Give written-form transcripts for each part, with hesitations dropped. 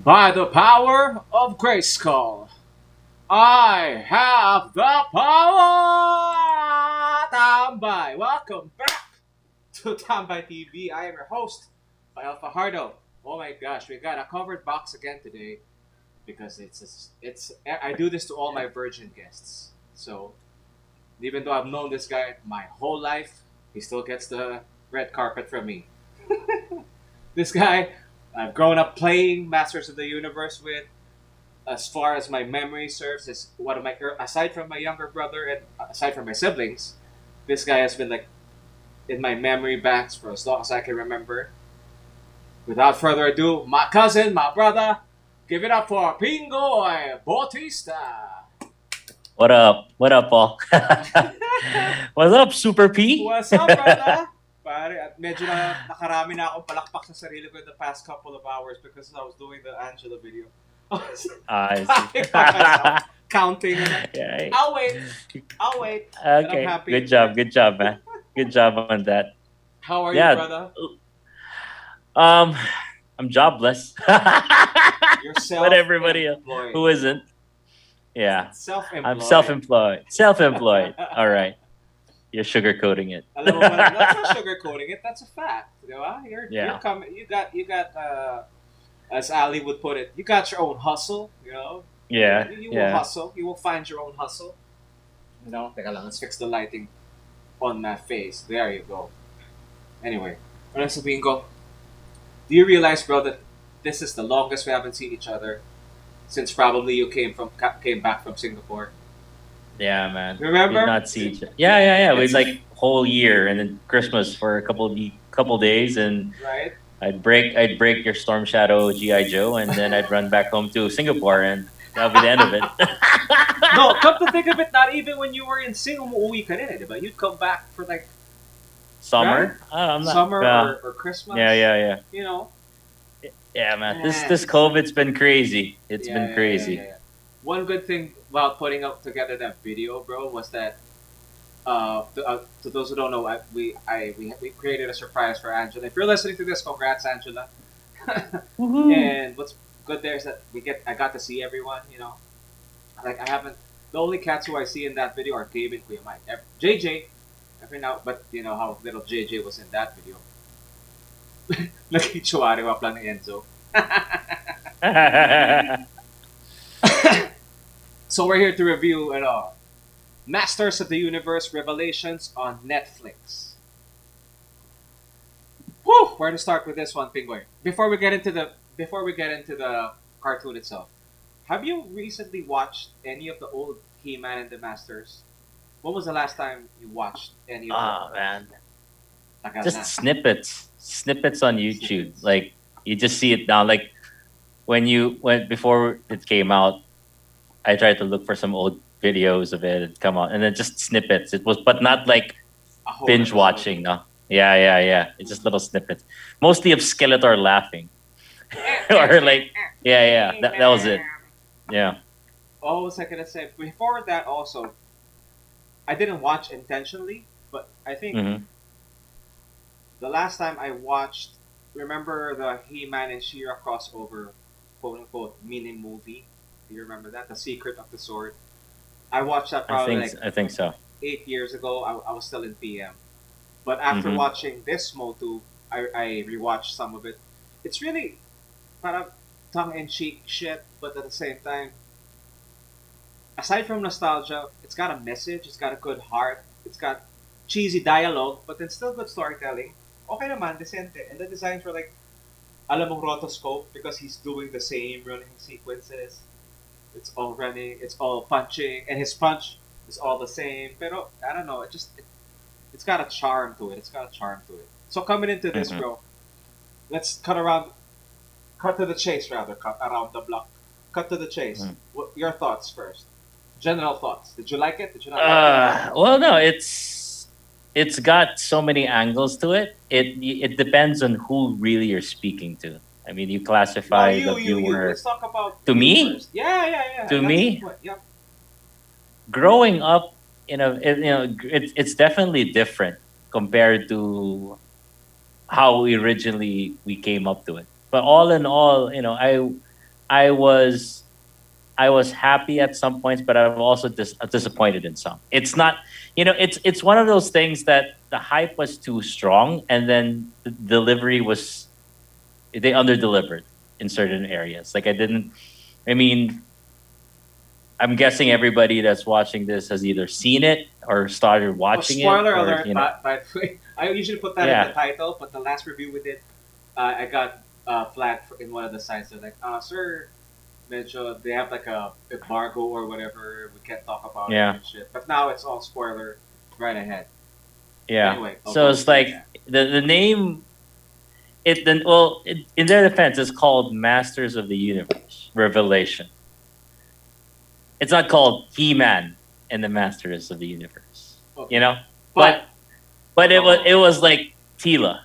By the power of Grayskull, I have the power! Tambay! Welcome back to Tambay TV. I am your host, Alpha Hardo. Oh my gosh, we got a covered box again today because I do this to all my virgin guests. So even though I've known this guy my whole life, he still gets the red carpet from me. This guy, I've grown up playing Masters of the Universe with. As far as my memory serves, is one of my aside from my younger brother and aside from my siblings, this guy has been like in my memory banks for as long as I can remember. Without further ado, my cousin, my brother, give it up for Pinggoy Bautista. What up? What up, Paul? What's up, Super P? What's up, brother? Pare, at medyo nakarami na akong palakpak sa sarili ko in the past couple of hours because I was doing the Angela video. I see. Counting. Yeah. I'll wait. I'll wait. And I'm Okay. happy. Good job, man. Good job on that. How are you, Yeah. brother? Um, I'm jobless. You're But everybody else self-employed. who isn't, yeah, I'm Self-employed. self-employed. Self-employed. All right. You're sugarcoating it. Alam mo ba, that's not sugarcoating it. That's a fact. Di ba? You're Yeah. coming. You got. As Ali would put it, you got your own hustle. You know. Yeah. You will Yeah. hustle. You will find your own hustle. You know. Teka lang, let's fix the lighting on my face. There you go. Anyway, ano sabihin ko? Do you realize, bro, that this is the longest we haven't seen each other since probably you came back from Singapore? Yeah, man. Remember? Did not see each other. Yeah. It was like whole year and then Christmas for a couple days, and Right? I'd break your Storm Shadow GI Joe, and then I'd run back home to Singapore, and that'll be the end of it. No, come to think of it, not even when you were in Sing, umuwi ka rin eh, di ba? You'd come back for like Summer? I'm not. summer or Christmas. Yeah. You know? Yeah, man. This Yeah. this COVID's been crazy. It's Yeah, been crazy. yeah. One good thing about putting up together that video, bro, was that to those who don't know, we created a surprise for Angela. If you're listening to this, congrats, Angela. Woohoo. And what's good there is that I got to see everyone. You know, like I haven't. The only cats who I see in that video are Gabe and Kuya Mike. JJ, every now, but you know how little JJ was in that video. Nakichuari wa plan ni Enzo. So we're here to review Masters of the Universe Revelations on Netflix. Woo! Where to start with this one, Pinggoy? Before we get into the cartoon itself, have you recently watched any of the old He-Man and the Masters? When was the last time you watched any of Oh them? man. Tagal Just na. snippets on YouTube. Snippets. Like you just see it now. Like when before it came out, I tried to look for some old videos of it and come out, and then just snippets. It was, but not like A whole binge episode. watching. No. Yeah. It's just little snippets, mostly of Skeletor laughing, or like yeah. That was it. Yeah. Oh, what was I gonna say? Before that, also, I didn't watch intentionally, but I think Hmm. the last time I watched, remember the He-Man and She-Ra crossover, quote unquote, mini movie? Do you remember that? The Secret of the Sword. I watched that probably like I think so. 8 years ago. I was still in PM. But after Hmm. watching this Motu, I rewatched some of it. It's really parang tongue-in-cheek shit, but at the same time, aside from nostalgia, it's got a message, it's got a good heart, it's got cheesy dialogue, but then still good storytelling. Okay naman, decente. And the designs were like, alam mong rotoscope because he's doing the same running sequences. It's all running, it's all punching, and his punch is all the same. Pero, I don't know, it's got a charm to it. It's got a charm to it. So coming into this, Hmm. bro, let's cut to the chase rather, cut around the block. Cut to the chase. Your thoughts first. General thoughts. Did you like it? Did you not like it? Well, no, it's got so many angles to it. It depends on who really you're speaking to. I mean, you No, classify the you. viewer Let's talk about to you me. first. Yeah. To That's the me, point. Yep. growing up, it's definitely different compared to how originally we came up to it. But all in all, I was I was happy at some points, but I'm also disappointed in some. It's not, it's one of those things that the hype was too strong, and then the delivery was they under delivered in certain areas. Like I didn't. I mean, I'm guessing everybody that's watching this has either seen it or started Oh, watching it, spoiler or alert! By the way, I usually put that in the yeah, title, but the last review we did, I got flagged in one of the sites. They're like, "Sir, medyo they have like a embargo or whatever. We can't talk about it yeah, and shit." But now it's all spoiler right ahead. yeah. Anyway, I'll So go. it's Yeah, like yeah. the name. It then well in their defense, it's called Masters of the Universe Revelation. It's not called He-Man and the Masters of the Universe. You Okay, know, but but but go, go, it go. was like Tila.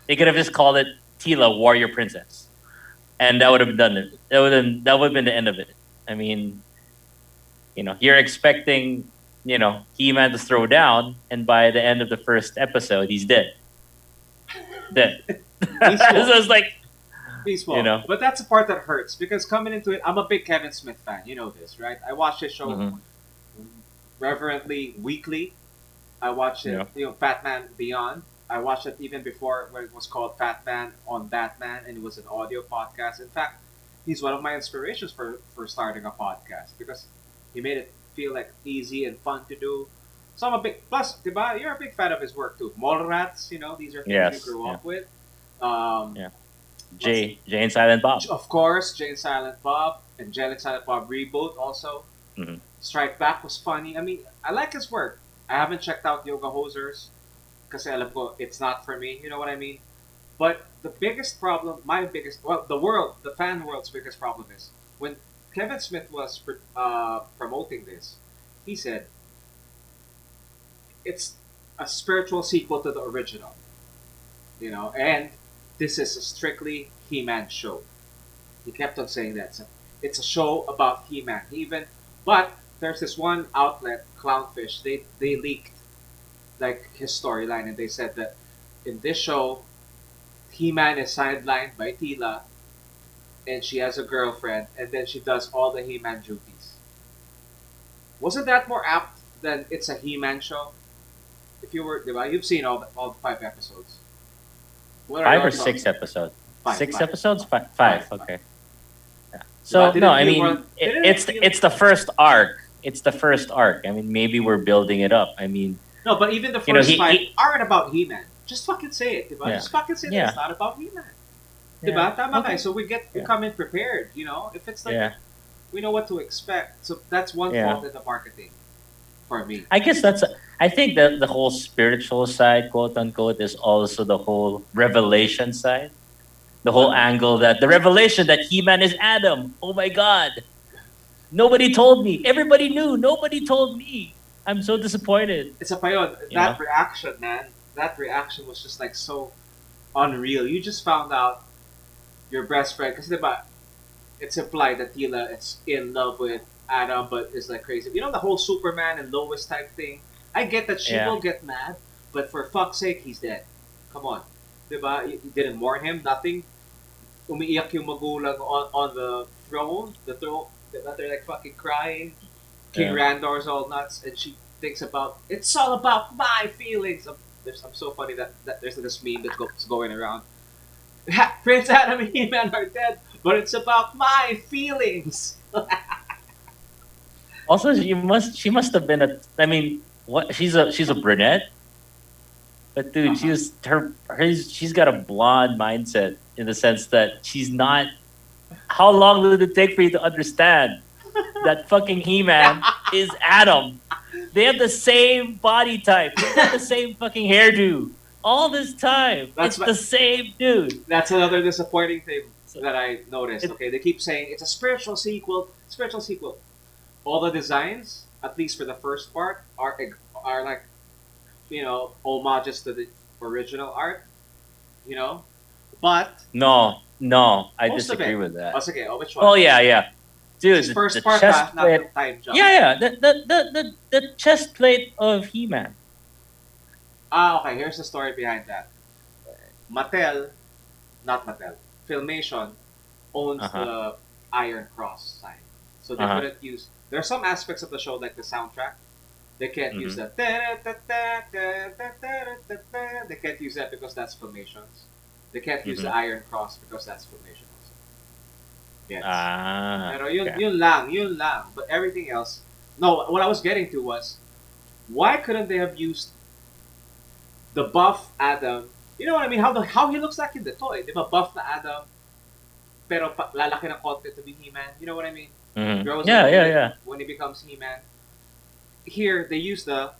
They could have just called it Tila Warrior Princess, and that would have done it. That would have been the end of it. I mean, you're expecting He-Man to throw down, and by the end of the first episode, he's dead. Dead. So Peaceful, it's like you peaceful. know. But that's the part that hurts because coming into it, I'm a big Kevin Smith fan. You know this, right? I watch his show Mm-hmm. reverently weekly. I watched it, Yeah. Batman Beyond. I watched it even before when it was called Batman on Batman, and it was an audio podcast. In fact, he's one of my inspirations for starting a podcast because he made it feel like easy and fun to do. So I'm a big plus, diba? You're a big fan of his work too. Mallrats, these are things you Yes. grew Yeah. up with. Um, Yeah. what's Jay and Silent Bob. of course Jane Silent Bob and Jane and Silent Bob reboot also. Mm-hmm. Strike Back was funny. I mean, I like his work. I haven't checked out Yoga Hosers kasi alam ko it's not for me. You know what I mean? But the biggest problem, the fan world's biggest problem is when Kevin Smith was promoting this, he said it's a spiritual sequel to the original, and this is a strictly He-Man show. He kept on saying that. So it's a show about He-Man. But there's this one outlet, Clownfish. They leaked like his storyline, and they said that in this show, He-Man is sidelined by Tila, and she has a girlfriend, and then she does all the He-Man duties. Wasn't that more apt than it's a He-Man show? If you were, diba? You've seen all the 5 episodes. What are Five or your six thoughts? episodes. Five, Six five, episodes. Five. five, Five. five. Okay. Yeah. Diba? So Did no, it I feel more? mean Didn't it feel? it's the first arc. It's the first arc. I mean, maybe we're building it up. I mean, No, but even the first five he aren't about He-Man. Just fucking say it, diba? yeah, Just fucking say that yeah, it's not about He-Man. yeah. Diba? Tama ka eh. Okay. So we Yeah, come in prepared, If it's like, yeah, we know what to expect. So that's one yeah. fault in the marketing for me. I guess that's. I think that the whole spiritual side, quote unquote, is also the whole revelation side. The whole What? angle that the revelation that He-Man is Adam. Oh my God! Nobody told me. Everybody knew. Nobody told me. I'm so disappointed. It's a payon. You That know. reaction, man. That reaction was just like so unreal. You just found out your best friend, because it's implied that Tila is in love with Adam, but is like crazy. The whole Superman and Lois type thing. I get that she Yeah. will get mad, but for fuck's sake, he's dead. Come on. Diba? You didn't mourn him, nothing. Umiiyak yung magulang on the throne. The throne. Diba? They're like fucking crying. King Yeah. Randor's all nuts, and she thinks about, it's all about my feelings. I'm so funny that there's this meme that's going around. Prince Adam and He-Man are dead, but it's about my feelings. Also, she must have been a. I mean, what? She's a brunette, but dude, Uh-huh. she's got a blonde mindset in the sense that she's not. How long did it take for you to understand that fucking He-Man is Adam? They have the same body type. They got the same fucking hairdo. All this time, That's it's what. the same dude. That's another disappointing thing So, that I noticed. it, Okay, they keep saying it's a spiritual sequel. Spiritual sequel. All the designs, at least for the first part, are like homages to the original art. You know, but no, I most of disagree it. with that. Oh, okay. Oh, which one? Oh yeah. Dude, This first the part, chest not plate. the time jump. Yeah. The chest plate of He-Man. Okay. Here's the story behind that. Mattel, not Mattel, Filmation owns Uh huh. Iron Cross sign. So they Uh-huh. couldn't use. There are some aspects of the show, like the soundtrack. They can't use Mm-hmm. the. They can't use that because that's Filmations. They can't use the Mm-hmm. Iron Cross because that's Filmation also. Yes. Ah, Pero okay. yun lang. But everything else. No, what I was getting to was, why couldn't they have used the buff Adam? You know what I mean? How he looks like in the toy. Di ba buff na Adam, pero lalaki ng konti to be He-Man. You know what I mean? Mm-hmm. Grows a Yeah, little yeah, bit yeah. when he becomes He-Man. Here they use the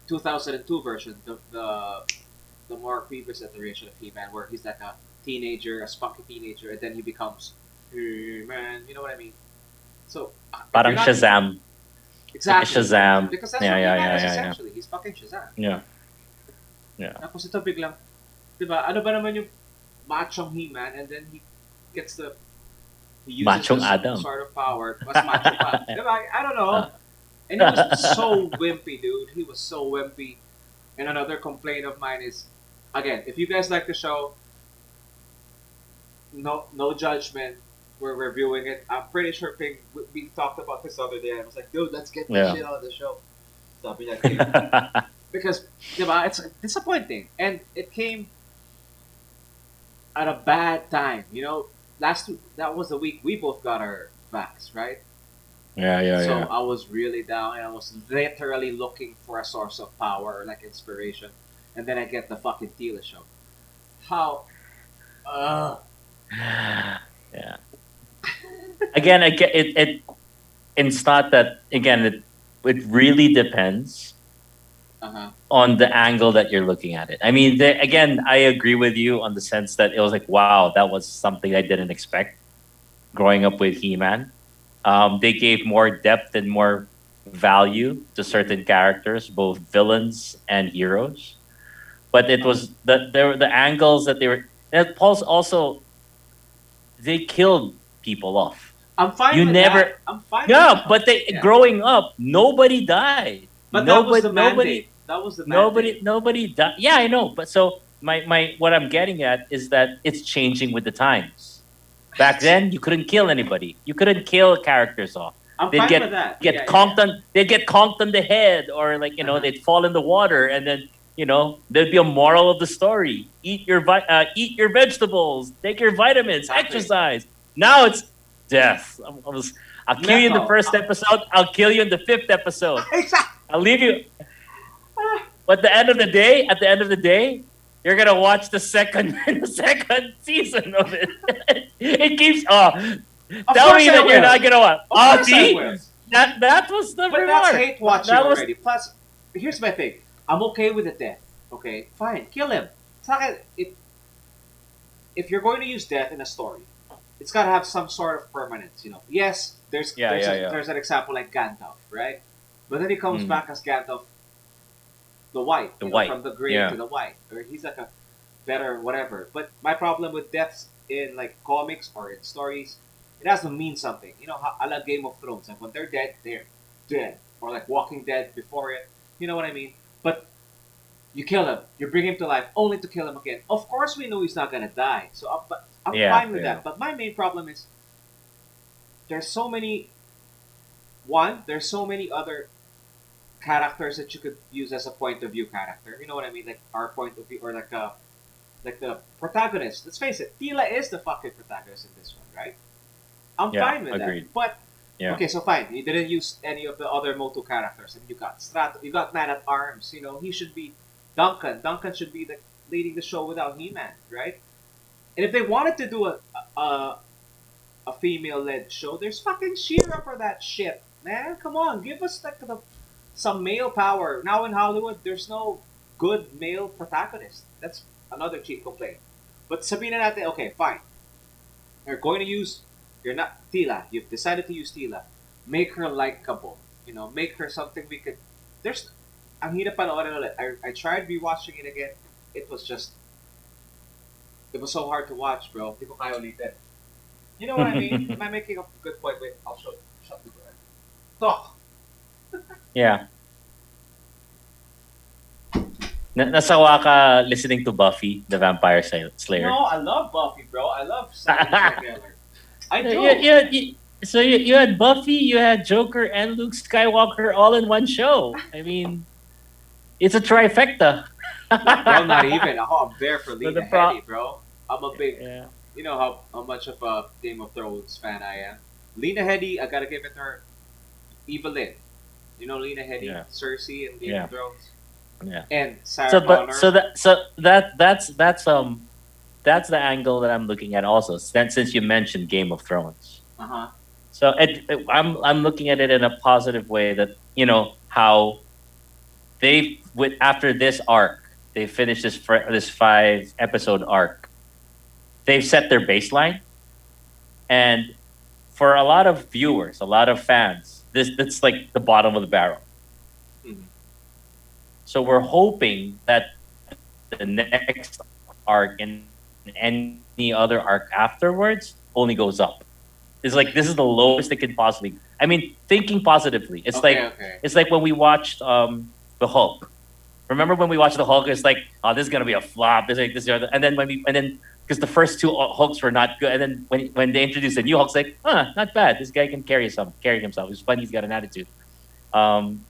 2002 version, the more previous iteration of He-Man, where he's like a teenager, a spunky teenager, and then he becomes He-Man. You know what I mean? So if you're Parang not Shazam. Like a exactly, Shazam. because that's Yeah, what yeah, He-Man yeah, is yeah, yeah. essentially. He's fucking Shazam. Yeah, yeah. Tapos ito biglang, di ba? Ano ba naman yung machong He-Man, and then gets the he uses Machong this Adam. sort of power, mas macho pa. Di ba? I don't know. And he was so wimpy, dude. He was so wimpy. And another complaint of mine is, again, if you guys like the show, no judgment. We're reviewing it. I'm pretty sure we talked about this the other day. I was like, dude, let's get this Yeah. shit on the show. Sabi niya, "Okay." Because, diba, it's disappointing. And it came at a bad time. You know, last week, that was the week we both got our backs, right? Yeah, yeah, So yeah. I was really down and I was literally looking for a source of power, like inspiration. And then I get the fucking Tila show. How? Yeah. Again, I get it. It's not that. Again, it really depends Uh-huh. on the angle that you're looking at it. I mean, again, I agree with you on the sense that it was like, wow, that was something I didn't expect growing up with He-Man. They gave more depth and more value to certain characters, both villains and heroes. But it was the angles that they were. And Paul's also they killed people off. I'm fine You with that. never, I'm fine with yeah, that. but they Yeah. growing up, nobody died. But that was the Nobody, mandate. That was the mandate. nobody died. Yeah, I know. But so my what I'm getting at is that it's changing with the times. Back then, you couldn't kill anybody. You couldn't kill characters off. I'm They'd fine with that. get Yeah, yeah, conked yeah. on. They'd get conked on the head, or like Uh-huh. they'd fall in the water, and then there'd be a moral of the story: eat your vegetables, take your vitamins, Exactly. exercise. Now it's death. I'll kill you in the Lethal. first episode. I'll kill you in the fifth episode. Exactly. I'll leave you. But at the end of the day, you're gonna watch the second the second season of it. It keeps. Oh, Of tell course me I that you're will. not gonna watch. Of Oh, course I see, will. that was the But that's remark. hate watching That was already. Plus, here's my thing. I'm okay with the death. Okay, fine, kill him. It's not gonna, if you're going to use death in a story, it's gotta have some sort of permanence. You know. Yes, yeah, yeah, yeah. there's an example like Gandalf, right? But then he comes Mm. back as Gandalf, the white, The you know, white. from the green Yeah. to the white, or he's like a better whatever. But my problem with deaths in like comics or in stories, it has to mean something. You know, a la Game of Thrones, like when they're dead, or like Walking Dead before it. You know what I mean? But you kill him, you bring him to life, only to kill him again. Of course, we know he's not gonna die, so but I'm Yeah, fine with yeah. that. But my main problem is there's so many. One, there's so many other characters that you could use as a point of view character. You know what I mean? Like our point of view, or like the protagonist. Let's face it, Tila is the fucking protagonist in this one, right? I'm Yeah, fine with agreed. that. But Yeah. okay, so fine. You didn't use any of the other Motu characters. I mean, you got Strato, you got Man at Arms. You know, he should be Duncan. Duncan should be leading the show without He-Man, right? And if they wanted to do a female led show, there's fucking She-Ra for that shit, man. Come on, give us like some male power. Now in Hollywood, there's no good male protagonist. That's another cheap complaint. But sabihin na natin, okay, fine. You're going to use, you're not Tila. You've decided to use Tila. Make her likable. You know, make her something we could. There's, ang hirap panoorin ulit. I tried rewatching it again. It was just, it was so hard to watch, bro. Hindi ko kaya ulitin. You know what I mean? Am I making a good point? Wait, I'll shut the door. Talk. Yeah. Nasawa ka listening to Buffy, the Vampire Slayer. No, I love Buffy, bro. I love Sarah Michelle Gellar. I Yeah, do. yeah, so you had Buffy, you had Joker, and Luke Skywalker all in one show. I mean, it's a trifecta. No, bro, not even. Oh, I'm there for But Lena the pro, Headey, bro. I'm a big, yeah, you know how much of a Game of Thrones fan I am. Lena Headey, I gotta give it to her. Evelyn, you know Lena Headey, yeah, Cersei in Game of yeah, Thrones, yeah. and Sarah So, but Connor. that's the angle that I'm looking at also. Since you mentioned Game of Thrones, Uh huh. so I'm looking at it in a positive way that how they with after this arc they finished this 5 episode arc. They've set their baseline, and for a lot of viewers, a lot of fans, that's like the bottom of the barrel. Mm-hmm. So we're hoping that the next arc and any other arc afterwards only goes up. It's like this is the lowest it can possibly. I mean, thinking positively. Okay, It's like okay. when we watched the Hulk. Remember when we watched the Hulk? It's like, oh, this is gonna be a flop. This like this, and then because the first two Hulks were not good, and then when they introduced the new Hulk, it's like, not bad. This guy can carry himself. He's funny. He's got an attitude. Um,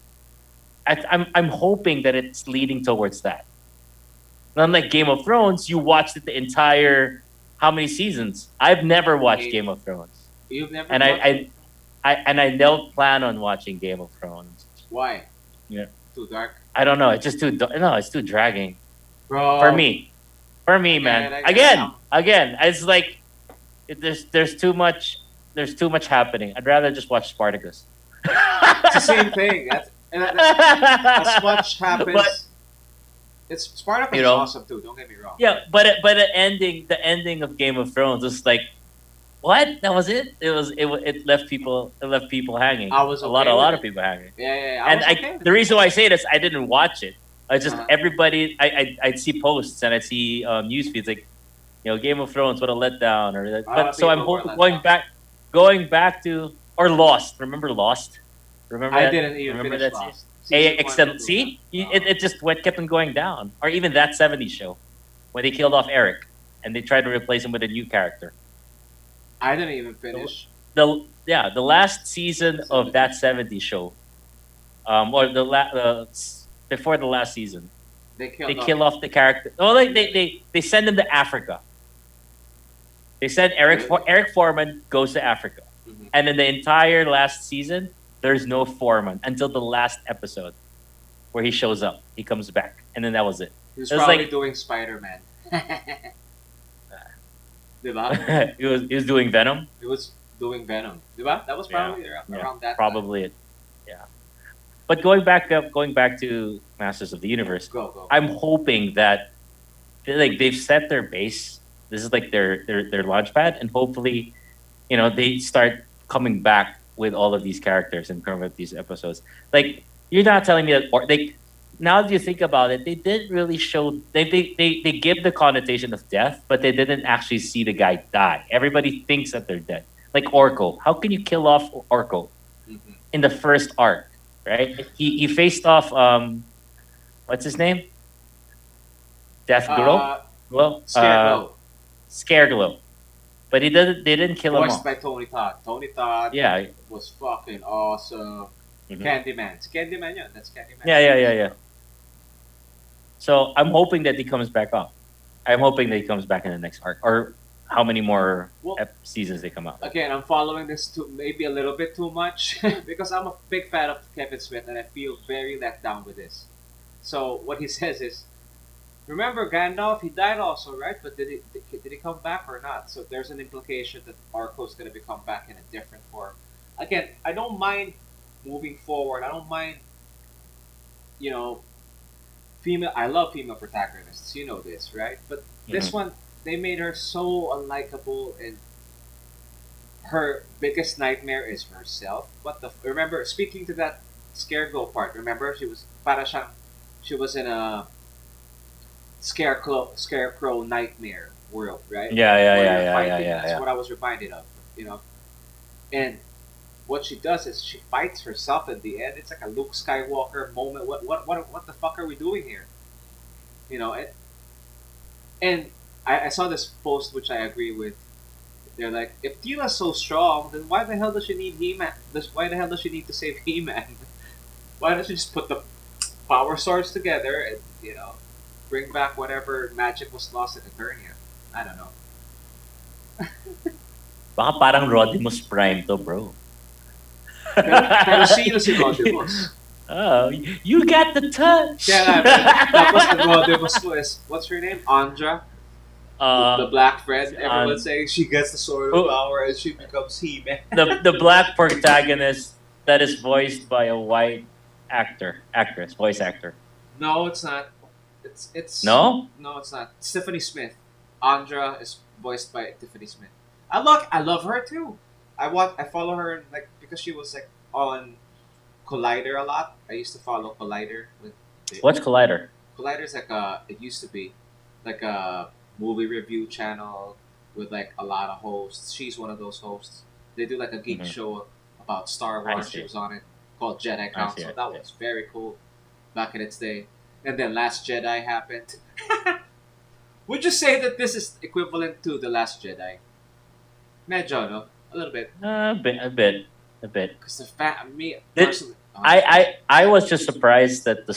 I'm hoping that it's leading towards that. Unlike Game of Thrones, you watched it the entire how many seasons? I've never watched Eight. Game of Thrones, You've never and watched it? I don't plan on watching Game of Thrones. Why? Yeah, Too dark, I don't know. It's just no, it's too dragging for bro. me. For me, I get it. man. I get it. Again, it's like there's too much. There's too much happening. I'd rather just watch Spartacus. It's the same thing. As much but happens. It's Spartacus you is know, awesome too. Don't get me wrong. yeah. But the ending of Game of Thrones was like, what? That was it. It left people hanging. I was A okay with lot of it. people hanging. Yeah, yeah, yeah. I And was okay with the it. reason why I say this, I didn't watch it. I just Uh-huh. everybody. I'd see posts and I'd see news feeds like, Game of Thrones, what a letdown, or that. A lot But of so I'm people were hoping let down. going back to or Lost. Remember Lost? Remember I that? didn't even Remember finish that? Lost. A Season one and extend. two. See, it just kept on going down. Or even that '70s show, when they killed off Eric and they tried to replace him with a new character. I didn't even finish. The last season of that '70s show, or before the last season, They they killed off. kill off the character. Oh, they send him to Africa. They send Really? Eric Foreman goes to Africa, Hmm. and in the entire last season, there's no Foreman until the last episode, where he shows up. He comes back, and then that was it. He was It was probably like doing Spider Man. Diba? he was doing Venom. He was doing Venom. Diba? That was Yeah, probably yeah, around that time. probably it. Yeah, but going back to Masters of the Universe, Go, go. I'm hoping that they've set their base. This is like their launch pad, and hopefully, they start coming back with all of these characters and come with these episodes. Like, you're not telling me that, or they. Now that you think about it, they didn't really show. They give the connotation of death, but they didn't actually see the guy die. Everybody thinks that they're dead. Like Orko, how can you kill off Orko Hmm. in the first arc? Right? He faced off what's his name? Death Glow. Well, Scarecrow. Scareglow. But he didn't. They didn't kill him Voiced off. by Tony Todd. Tony Todd Yeah. was fucking awesome. Mhm. Candyman. It's Candyman, yeah. That's Candyman. Yeah. So I'm hoping that he comes back up. I'm hoping that he comes back in the next arc, or how many more Well, seasons they come out. again, I'm following this maybe a little bit too much because I'm a big fan of Kevin Smith and I feel very let down with this. So what he says is, remember Gandalf? He died also, right? But did he come back or not? So there's an implication that Arco's gonna be come back in a different form. Again, I don't mind moving forward. I don't mind, you know, female. I love female protagonists. You know this, right? But this Mhm. one, they made her so unlikable, and her biggest nightmare is herself. Remember, speaking to that scarecrow part, remember she was para siyang, she was in a scarecrow nightmare world, right? Where you're fighting. That's Yeah. what I was reminded of, you know. And what she does is she fights herself in the end. It's like a Luke Skywalker moment. What the fuck are we doing here? You know, and I saw this post which I agree with. They're like, if Tila's so strong, then why the hell does she need He-Man? Why the hell does she need to save He-Man? Why don't you just put the power swords together and bring back whatever magic was lost in Eternia? I don't know. Baka parang Rodimus Prime to, bro. Pero sino si Rodimus? Oh, you got the touch. Kaya nga, tapos ang Rodimus mo is, what's her name? Andra? The black friend. Everyone's saying she gets the sword of power and she becomes He-Man. the black protagonist that is voiced by a white voice actor. No, it's not. It's No? No, it's not. Tiffany Smith. Andra is voiced by Tiffany Smith. I love her too. I follow her like because she was like on Collider a lot. I used to follow Collider with. What's Collider? Collider's like it used to be like a movie review channel with like a lot of hosts. She's one of those hosts. They do like a geek show about Star Wars. She was on it called Jedi Council. That was very cool back in its day. And then Last Jedi happened. Would you say that this is equivalent to The Last Jedi? Medyo, no? A little bit. A bit. Because me personally, I was just surprised that the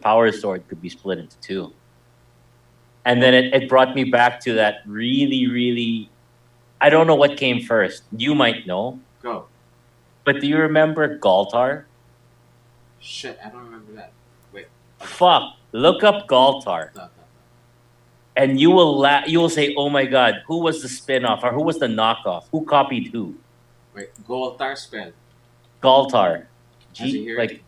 power sword, could be split into two. And then it brought me back to that really, really, I don't know what came first. You might know. Go. But do you remember Galtar? Shit, I don't remember that. Wait. Fuck. Look up Galtar. And you will say, oh my god, who was the spin-off or who was the knockoff? Who copied who? Wait, Galtar spelled? Galtar. Galtar?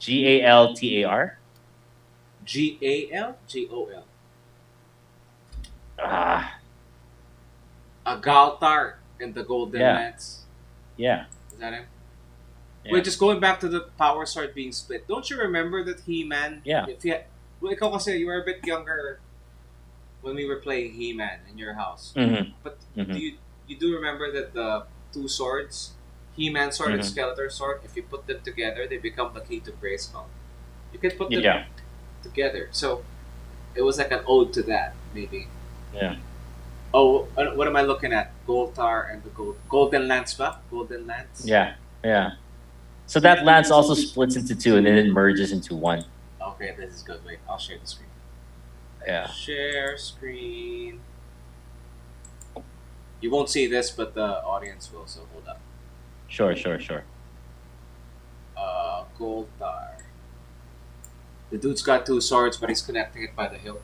Gal? Gol? Ah. A Galtar in the Golden Lance. Yeah. Is that him? Yeah. Wait, just going back to the power sword being split. Don't you remember that He-Man? Yeah. Well, ikaw kasi you were a bit younger when we were playing He-Man in your house. Mm-hmm. But do you do remember that the two swords, He-Man sword and Skeletor sword, if you put them together, they become the key to Grayskull. You can put them together. So it was like an ode to that, maybe. Yeah. Oh, what am I looking at? Goltar and the Golden Lance, ba? Golden Lance? Yeah. So that lance also splits into two and then it merges into one. Okay, this is good. Wait, I'll share the screen. Yeah. Share screen. You won't see this, but the audience will, so hold up. Sure. Goltar. The dude's got two swords, but he's connecting it by the hilt.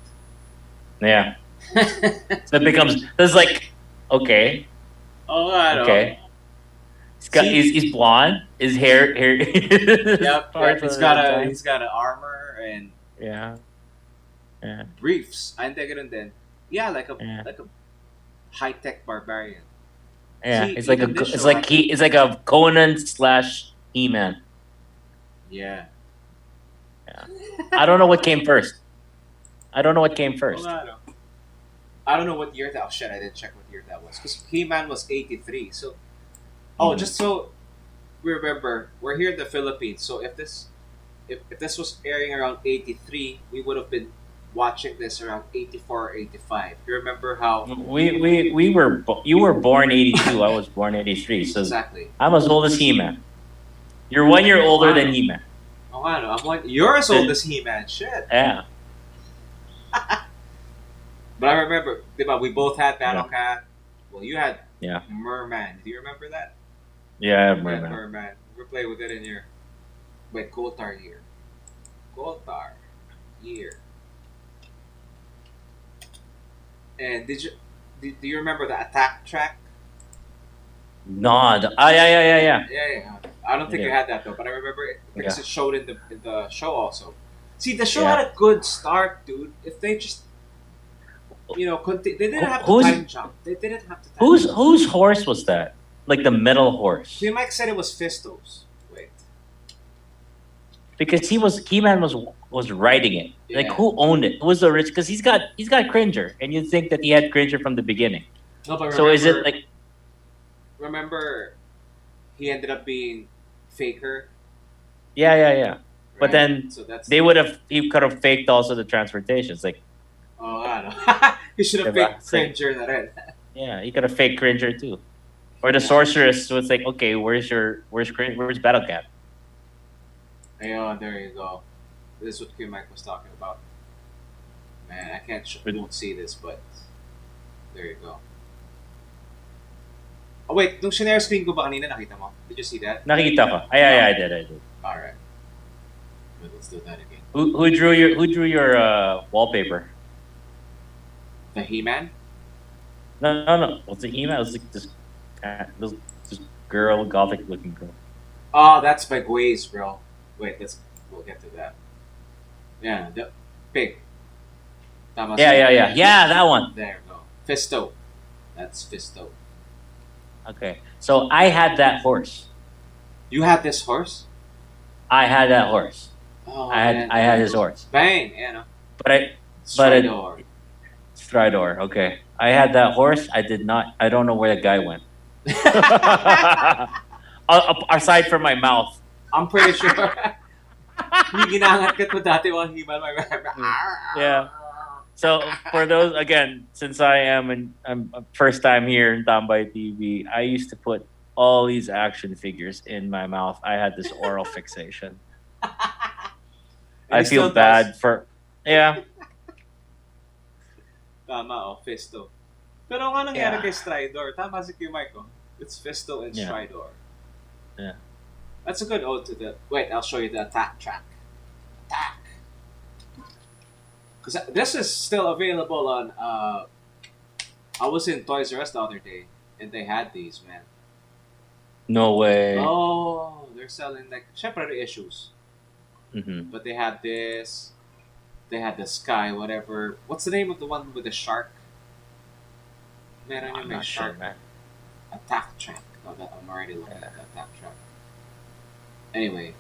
Yeah. So it becomes, it's like, okay. Oh, I know. Okay. He's blonde. His hair. Yep. He's got an armor and yeah. briefs. I'm thinking then. Yeah, like a high tech barbarian. Yeah, See, it's like a Conan / He-Man. Yeah. I don't know what came first. I don't know what year that. Oh shit! I didn't check what year that was because He-Man was 83. So, just so we remember, we're here in the Philippines. So if this was airing around 83, we would have been watching this around 84 or 85. You remember how you were born 82. I was born 83. So exactly. I'm as old as He-Man. You're 1 year older than He-Man. Oh, I know. You're as old as He-Man. Shit. Yeah. But I remember, we both had Battle Cat. Well, you had Merman. Do you remember that? Yeah, Merman. We were playing with it in your... Wait, Goltar year. And do you remember the attack track? No. Yeah. Yeah. I don't think you had that though, but I remember it because it showed in the show also. See, the show had a good start, dude. If they just they didn't have to time jump. They didn't have to. Whose horse was that? Like the metal horse? See, Mike said it was Fisto's. Wait. Because He-Man was riding it. Yeah. Like who owned it? Who was the rich? Because he's got Cringer, and you'd think that he had Cringer from the beginning. No, but so is it like? Remember, he ended up being Faker. Yeah. Right? But then he could have faked also the transportation. It's like, oh, I don't know. He should have faked Cringer na rin. Yeah, he could have faked Cringer too. Or the Yeah. sorceress was like, okay, where's Battle Cat? Ayun, there you go. This is what Kuya Mike was talking about. Man, I can't. With- Don't see this, but there you go. Oh wait, nung shinare screen ko ba kanina, nakita mo? Did you see that? Nakita ko. I did, I did. All right. But let's do that again. Who drew your wallpaper? The He-Man. No. What's the email? It was like this girl, gothic looking girl. Oh, that's by Gwaze, bro. Wait, we'll get to that. Yeah, the pig. Tama Yeah, that one. There you go. Fisto. That's Fisto. Okay. So I had that horse. You had this horse? I had that horse. Oh, I had his horse. Bang, you know. But it Stridor. Stridor, okay. I had that horse. I don't know where the guy went. Aside from my mouth. I'm pretty sure. Yung ginangat ka to dati mga himal. Yeah. So for those again, since I'm first time here in Tambay TV, I used to put all these action figures in my mouth. I had this oral fixation. I feel bad for yeah. Tama, oh, Fisto. Pero nga nangyari Yeah. kay Stridor, tama si Kuya Mike, oh. It's Fisto and Yeah. Stridor. Yeah. That's a good ode to the... Wait, I'll show you the attack track. Attack! Because this is still available on... I was in Toys R Us the other day, and they had these, man. No way. Oh, they're selling like... Syempre, issues. Mm-hmm. But they had this... They had the Sky, whatever. What's the name of the one with the shark? Meron yung I'm may not sure, shark. man. Attack track. Oh, I'm already looking at the attack track. Anyway.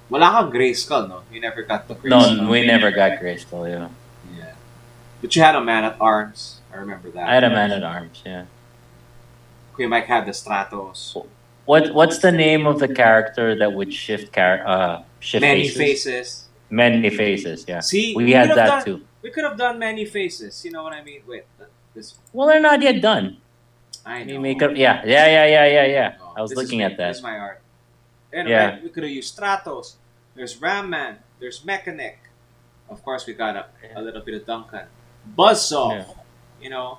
Wala kang Grayskull, no? You never got the Grayskull. No, we never got Grayskull, yeah. Yeah. But you had a Man-at-Arms. I remember that. I had a Man-at-Arms, yeah. Kuya Mike had the Stratos. What's the name of the character that would shift Many faces? faces. Many faces, yeah. See? We had could have that done- too. We could have done many faces. You know what I mean? Wait. This... Well, they're not yet done. I know. We make up, yeah. Oh, I was this looking is at that. This is my art. And Yeah. right, we could have used Stratos. There's Ram Man. There's Mechanic. Of course, we got a little bit of Duncan. Buzzsaw. Yeah. You know.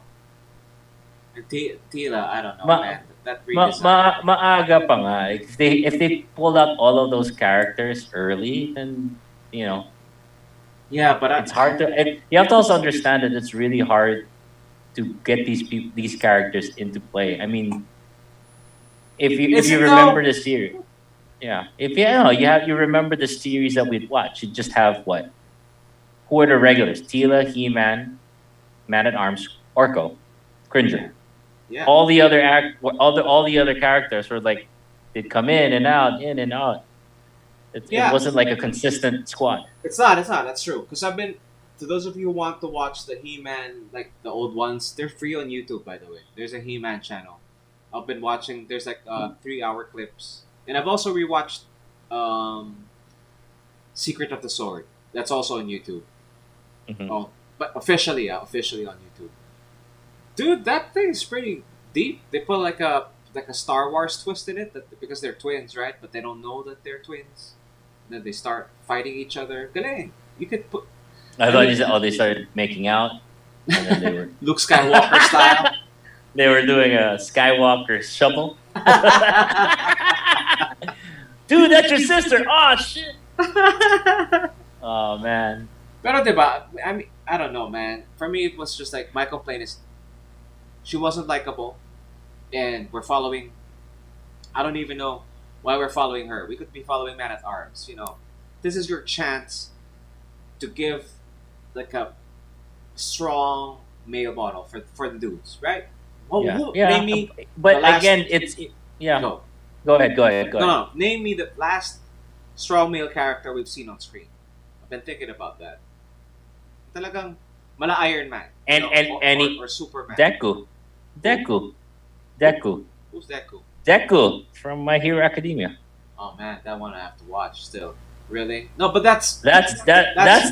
And Tila, I don't know, Ma- man. That redesign. Maaga pa nga. If they pulled out all of those characters early, then you know Yeah, but it's hard to. You have to also understand that it's really hard to get these characters into play. I mean, if Is you it remember though? the series, yeah. If you remember the series that we'd watch, you just have what? Who are the regulars? Tila, He-Man, Man-at-Arms, Orko, Cringer. Yeah. All the other characters were like they'd come in and out, in and out. It wasn't like a consistent squad. It's not. That's true. Because I've been... To those of you who want to watch the He-Man, like the old ones, they're free on YouTube, by the way. There's a He-Man channel. I've been watching... There's like 3-hour clips. And I've also rewatched Secret of the Sword. That's also on YouTube. Mhm. Oh, but officially on YouTube. Dude, that thing is pretty deep. They put like a Star Wars twist in it because they're twins, right? But they don't know that they're twins. Then they start fighting each other. Galing. You could put I thought you said, they started making out, and then they were Luke Skywalker style. they were doing a Skywalker shovel. Dude, that's your sister. Oh shit. Oh man. Pero diba, I mean, I don't know, man. For me, it was just like, my complaint is, she wasn't likable, and we're following, I don't even know why we're following her. We could be following Man-at-Arms, you know. This is your chance to give, like, a strong male model for the dudes, right? Well, name me But the last- again, yeah. Go. Go ahead. No. Name me the last strong male character we've seen on screen. I've been thinking about that. Talagang mala Iron Man. And or Superman. Deku. Who's Deku? Deku from My Hero Academia. Oh man, that one I have to watch still. Really? No, but that's That's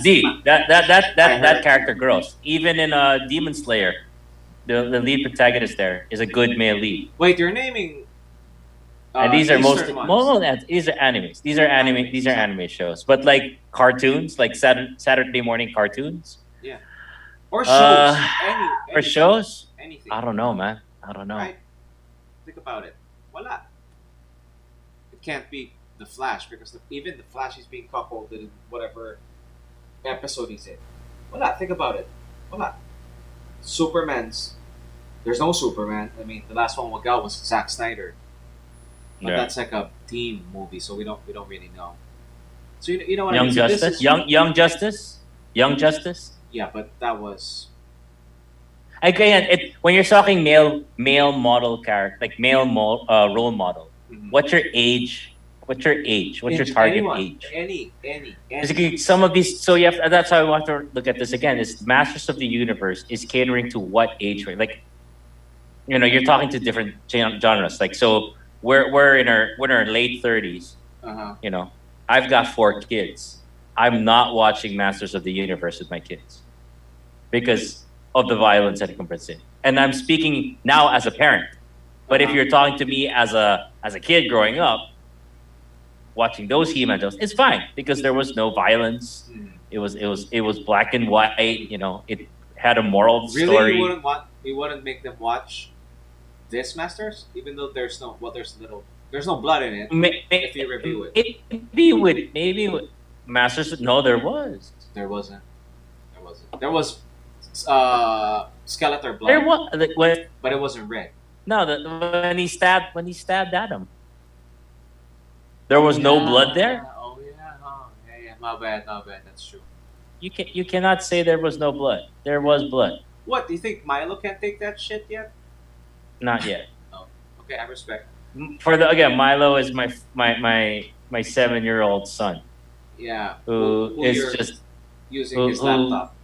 deep. That character grows. Even in Demon Slayer, The lead protagonist there is a good male lead. Wait, you're naming And these are Eastern mostly ones. these are animes. These are anime. These are anime shows. But like cartoons, like Saturday morning cartoons. Yeah. Or Uh, shows. or Any shows. anything. I don't know, man. I don't know. Right? Think about it. Voila. It can't be the Flash because even the Flash is being coupled in whatever episode he's in. Voila. Think about it. Voila. Superman's. There's no Superman. I mean, the last one we got was Zack Snyder, but Yeah. that's like a team movie, so we don't really know. So you know what I Young mean? So this Justice. is Young Justice. Young Justice. yeah, but that was Again, when you're talking male model character, like role model. mhm. What's your age? What's your age? What's your target anyone, age? any. Basically, some of these. So you have. That's how I want to look at this again. Is Masters of the Universe is catering to what age range? Like, you're talking to different genres. Like, so we're in our late 30s. Uh-huh. I've got 4 kids. I'm not watching Masters of the Universe with my kids because of the violence that it can present. And I'm speaking now as a parent. But if you're talking to me as a kid growing up, watching those He-Man shows, it's fine because there was no violence. Mhm. It was black and white. It had a moral Really, story. you wouldn't make them watch this Masters, even though there's no blood in it. If you review it. Maybe with Masters. No, there was. There wasn't. There was skeletal blood, There was. but it wasn't red. No, when he stabbed Adam, there was no blood there. Oh yeah, huh. Yeah. My bad. That's true. You cannot say there was no blood. There was blood. What do you think? Milo can't take that shit yet? Not yet. Oh, okay. I respect. Milo is my 7-year-old son Yeah. who is you're just using his laptop.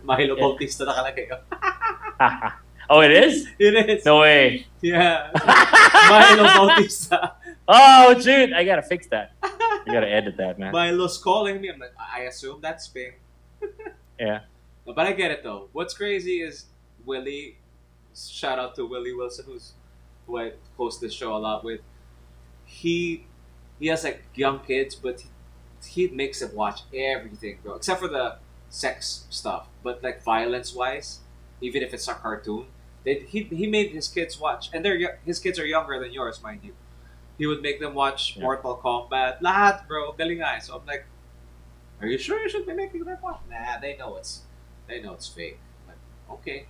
Milo Yeah. Bautista nakalagay. oh, it is? It is. No way. Yeah. Milo Bautista. Oh, dude, I gotta fix that. I gotta edit that, man. Milo's calling me. I'm like, I assume that's Ping. Yeah. But I get it though. What's crazy is Willie. Shout out to Willie Wilson, who I host this show a lot with. He has like young kids, but he makes them watch everything, bro, except for the sex stuff. But like violence wise, even if it's a cartoon, he made his kids watch, and his kids are younger than yours, mind you. He would make them watch Yeah. Mortal Kombat, lahat, bro, galing nga. So I'm like, are you sure you should be making them watch? Nah, they know it's fake. But okay.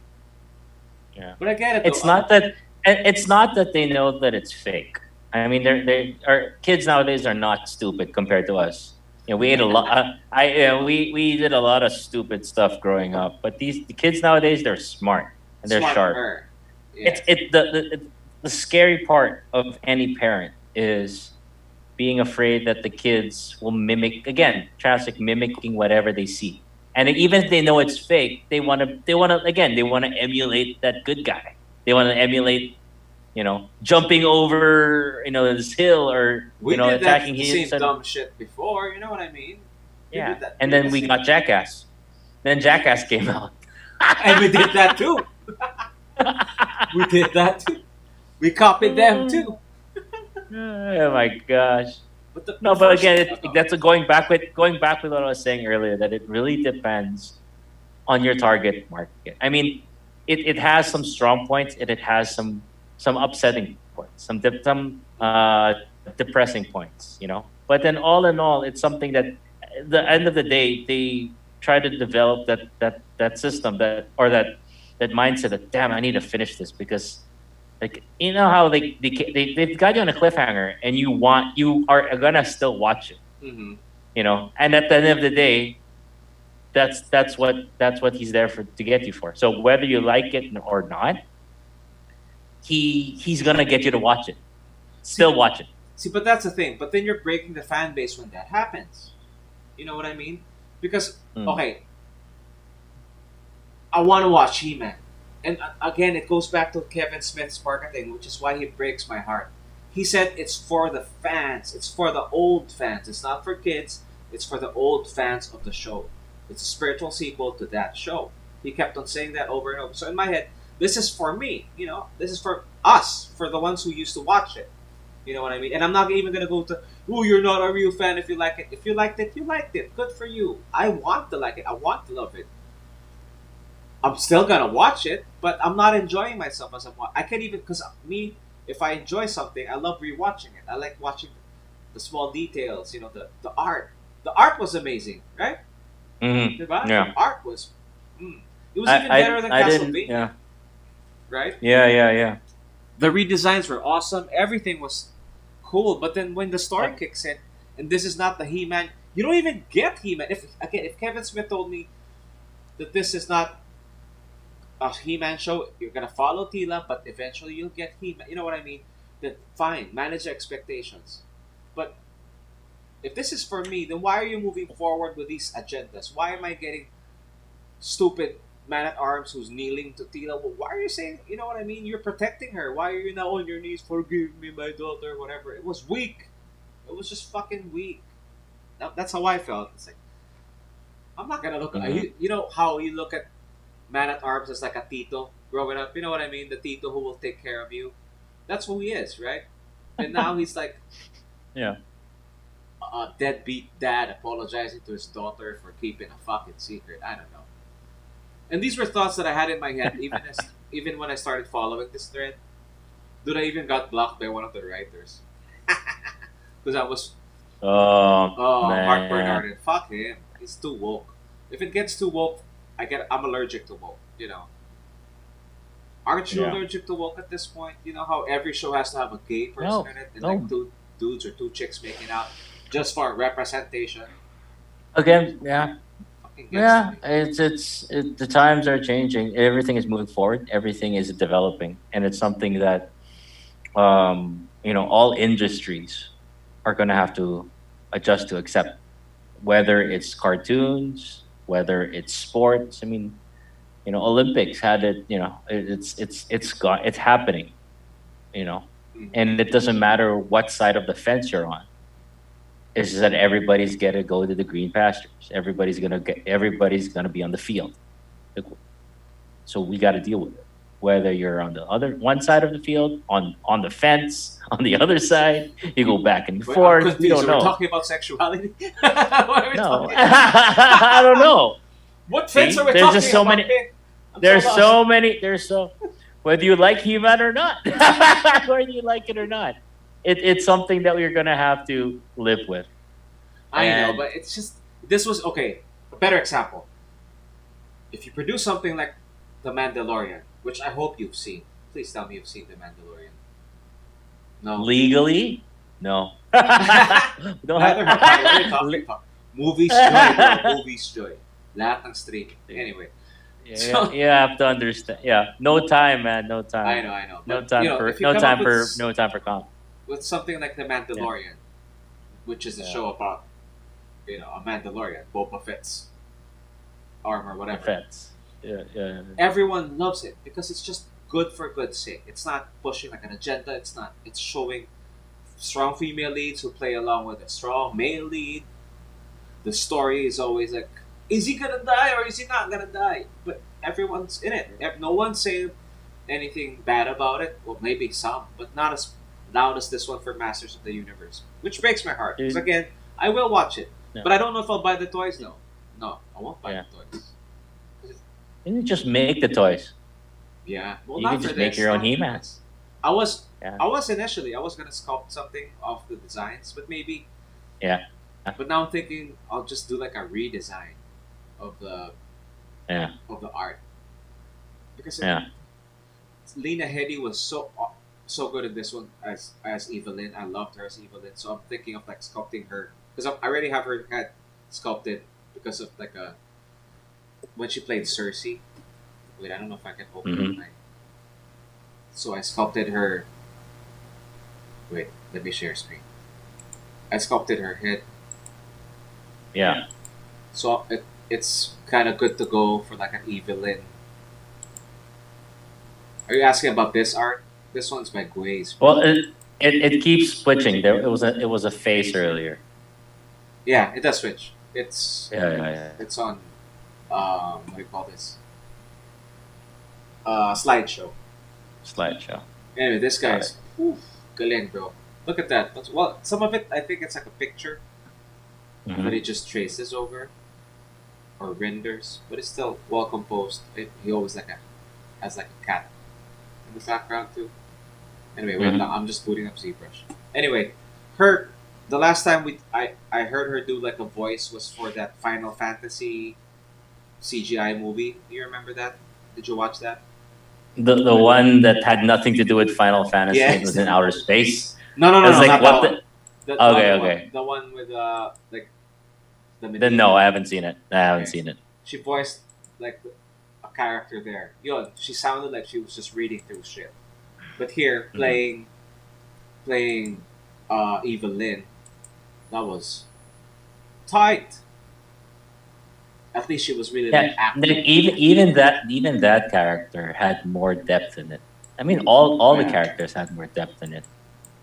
Yeah. But I get it. It's though. not that. It's not that they know that it's fake. I mean, our kids nowadays are not stupid compared to us. We ate a lot. We did a lot of stupid stuff growing up, but the kids nowadays, they're smart and they're sharp. Smarter. Yeah. The scary part of any parent is being afraid that the kids will mimic again, classic mimicking whatever they see. And even if they know it's fake, they want to emulate that good guy. They want to emulate, jumping over, this hill or, We did attacking that him. same dumb shit before. You know what I mean? We Yeah. did that. And then we got Jackass. Then Jackass came out. And we did that too. We did that too. We copied them too. Oh my gosh. But No, but again, that's going back with what I was saying earlier. That it really depends on your target market. I mean, it has some strong points. It has some upsetting points, some depressing points. But then all in all, it's something that at the end of the day they try to develop that system that mindset that damn, I need to finish this because. Like how they've got you on a cliffhanger and you are gonna still watch it, Mhm. And at the end of the day, that's what he's there to get you for. So whether you like it or not, he's gonna get you to watch it, still watch it. See, but that's the thing. But then you're breaking the fan base when that happens. You know what I mean? Because okay, I want to watch He-Man. And again, it goes back to Kevin Smith's marketing, which is why he breaks my heart. He said it's for the fans. It's for the old fans. It's not for kids. It's for the old fans of the show. It's a spiritual sequel to that show. He kept on saying that over and over. So in my head, This is for me. This is for us, for the ones who used to watch it. You know what I mean? And I'm not even gonna go to, oh, you're not a real fan if you like it. If you liked it, you liked it. Good for you. I want to like it. I want to love it. I'm still gonna watch it, but I'm not enjoying myself as I can't even, because me, if I enjoy something, I love rewatching it. I like watching the small details. The art. The art was amazing, right? Diba? Yeah. The art was. It was even better than I didn't. Castlevania, Yeah. right? Yeah. The redesigns were awesome. Everything was cool. But then when the story Uh, kicks in, and this is not the He-Man, you don't even get He-Man. If Kevin Smith told me that this is not a He-Man show, you're gonna follow Tila, but eventually you'll get He-Man. You know what I mean? Then fine, manage expectations. But if this is for me, then why are you moving forward with these agendas? Why am I getting stupid man at arms who's kneeling to Tila? Well, why are you saying? You know what I mean? You're protecting her. Why are you now on your knees? Forgive me, my daughter. Whatever. It was weak. It was just fucking weak. That's how I felt. It's like I'm not gonna look at mhm. you. You know how you look at man at arms as like a tito growing up. You know what I mean? The tito who will take care of you. That's who he is, right? And now he's like Yeah. a deadbeat dad apologizing to his daughter for keeping a fucking secret. I don't know. And these were thoughts that I had in my head even when I started following this thread. Dude, I even got blocked by one of the writers because I was Oh heartburn man. hearted. Fuck him. He's too woke. If it gets too woke, I'm allergic to woke. Aren't you Yeah. allergic to woke at this point? You know how every show has to have a gay person No. in it, and like No. two dudes or two chicks making out just for representation. Again. Yeah. Fucking gets to Yeah. me. The times are changing. Everything is moving forward. Everything is developing, and it's something that all industries are going to have to adjust to accept, whether it's cartoons, whether it's sports. I mean, Olympics had it. It's happening. You know, Mhm. and it doesn't matter what side of the fence you're on. It's just that everybody's gonna go to the green pastures. Everybody's gonna be on the field. So we got to deal with it. Whether you're on the other one side of the field, on the fence, on the other side, you go back and Wait, I'm forth. We confused. don't Are we know. talking about sexuality? What are we No, talking about? I don't know. What fence are See, we there's just talking so about? many. Ping? I'm so There's lost. so many. There's so whether you like He-Man or not, whether you like it or not, it's something that we're gonna have to live with. I know, And but it's just this was okay. A better example. If you produce something like The Mandalorian, which I hope you've seen, please tell me you've seen The Mandalorian. No. legally, no. We don't Neither have I. What are you have. talking about? Movies joy, bro. Movies joy. Lahat ng streaming. Anyway, Yeah, so you have to understand. Yeah, no time, man. No time. I know, No but time for if you come up with no time for comp. with something like The Yeah, Mandalorian, which is a yeah. show about a Mandalorian, Boba Fett's armor, whatever. Offense. Yeah. Everyone loves it because it's just good for good's sake. It's not pushing like an agenda. It's not. It's showing strong female leads who play along with a strong male lead. The story is always like, is he gonna die or is he not gonna die? But everyone's in it. No one's saying anything bad about it. Well, maybe some, but not as loud as this one for Masters of the Universe, which breaks my heart. Because Dude, again, I will watch it, yeah, but I don't know if I'll buy the toys. No, I won't buy yeah. the toys. 'Cause You can just make the toys. Yeah, well, You can not for just make this. your own Not for He-Man. this. I was, Yeah, initially, I was gonna sculpt something of the designs, but maybe. yeah, But now I'm thinking I'll just do like a redesign of the yeah, art because yeah. Lena Headey was so good in this one as Evelyn. I loved her as Evelyn, so I'm thinking of like sculpting her because I already have her head sculpted because of like a when she played Cersei. Wait, I don't know if I can open it. Mm-hmm. So I sculpted her. Wait, let me share screen. I sculpted her head, Yeah. so it's kind of good to go for like an Evelyn. Are you asking about this art? This one's by Gwaze. Well, it keeps switching. It was a face earlier. Yeah, it does switch. It's Yeah. it's on what do you call this? slideshow. Slideshow. Anyway, this Got it. guy's galing, bro. Look at that. Well, some of it I think it's like a picture, but Hmm. it just traces over or renders, but it's still well composed. He always has like a cat in the background too. Anyway, wait, no, Hmm. I'm just booting up ZBrush. Anyway, her the last time I heard her do like a voice was for that Final Fantasy CGI movie. Do you remember that? Did you watch that? The one that had nothing to do with Final Fantasy and Yes. was in outer space. No, no, It no, was no, like not that what one. the. The Okay, other one, okay. the one with like the Then no, I medieval. haven't seen it. I haven't Okay, seen it. she voiced like a character there. Yo, she sounded like she was just reading through shit. But here, Hmm. playing Evelyn, that was tight. At least she was really like Yeah, then acting. even that character had more depth in it. I mean, all the Yeah. characters had more depth in it.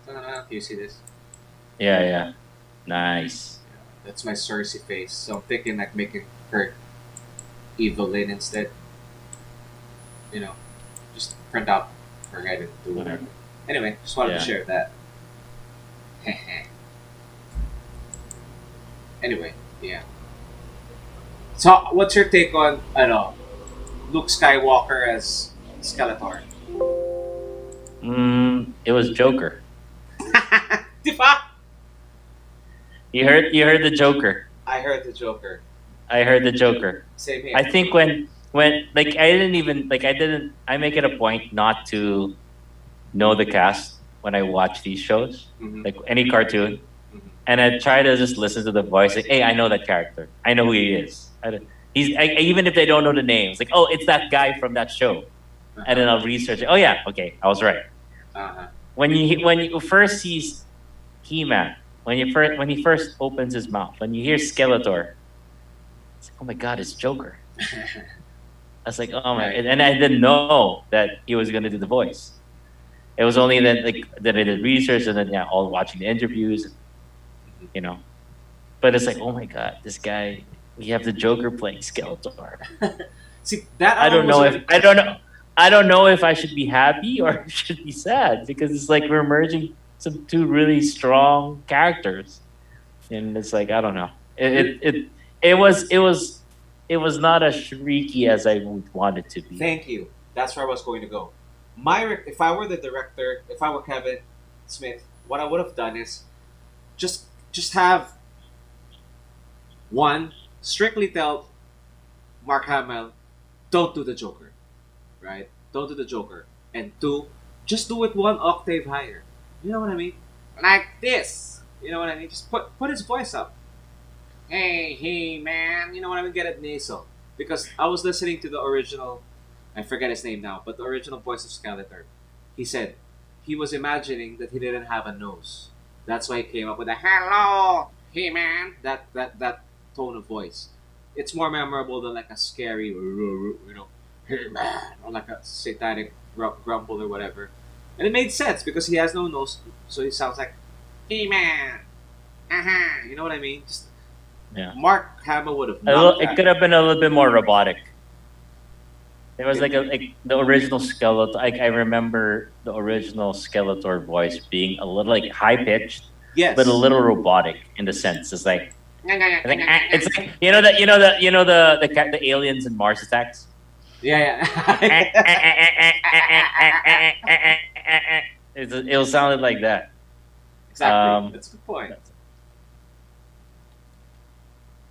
Can you see this? Yeah, yeah, nice. That's my Cersei face. So I'm thinking like making her Evelyn instead. You know, just print out her head and do whatever. Mhm. Anyway, just wanted to Yeah. share that. Anyway, yeah. So, what's your take on Luke Skywalker as Skeletor? It was Joker. Diba? You heard the Joker. I heard the Joker. I heard the Joker. Same here. I think when like I make it a point not to know the cast when I watch these shows, Mhm. like any cartoon, Mhm. and I try to just listen to the voice. Like, hey, I know that character. I know who he is. Even if they don't know the names, like, oh, it's that guy from that show, and then I'll research it. Oh yeah, okay, I was right. Uh-huh. When you first see He-Man, when he first opens his mouth, when you hear Skeletor, it's like, oh my god, it's Joker. I was like, oh my, Right. and I didn't know that he was gonna do the voice. It was only then like that I did research and then yeah, all watching the interviews, you know. But it's like, oh my god, this guy. We have the Joker playing Skeletor. See, that I album don't was know already. if I don't know. I don't know if I should be happy or should be sad because it's like we're merging some two really strong characters, and it's like I don't know. It was not as shrieky as I would want it to be. Thank you. That's where I was going to go. If I were the director, if I were Kevin Smith, what I would have done is just have one strictly tell Mark Hamill, don't do the Joker, right? Don't do the Joker, and two, just do it one octave higher. You know what I mean? Like this. You know what I mean? Just put his voice up. Hey, man. You know what I mean? Get it nasal. Because I was listening to the original, I forget his name now, but the original voice of Skeletor. He said he was imagining that he didn't have a nose. That's why he came up with a hello, hey man. That tone of voice. It's more memorable than like a scary, hey man, or like a satanic grumble or whatever. And it made sense because he has no nose, so he sounds like, hey man, you know what I mean? Just Yeah, Mark Hamill would have knocked it that. could have been a little bit more robotic. There was like the original Skeletor. Like I remember the original Skeletor voice being a little like high pitched, Yes. but a little robotic in the sense. It's like it's like the aliens in Mars Attacks. Yeah, yeah. It'll sound like that. Exactly. That's a good point.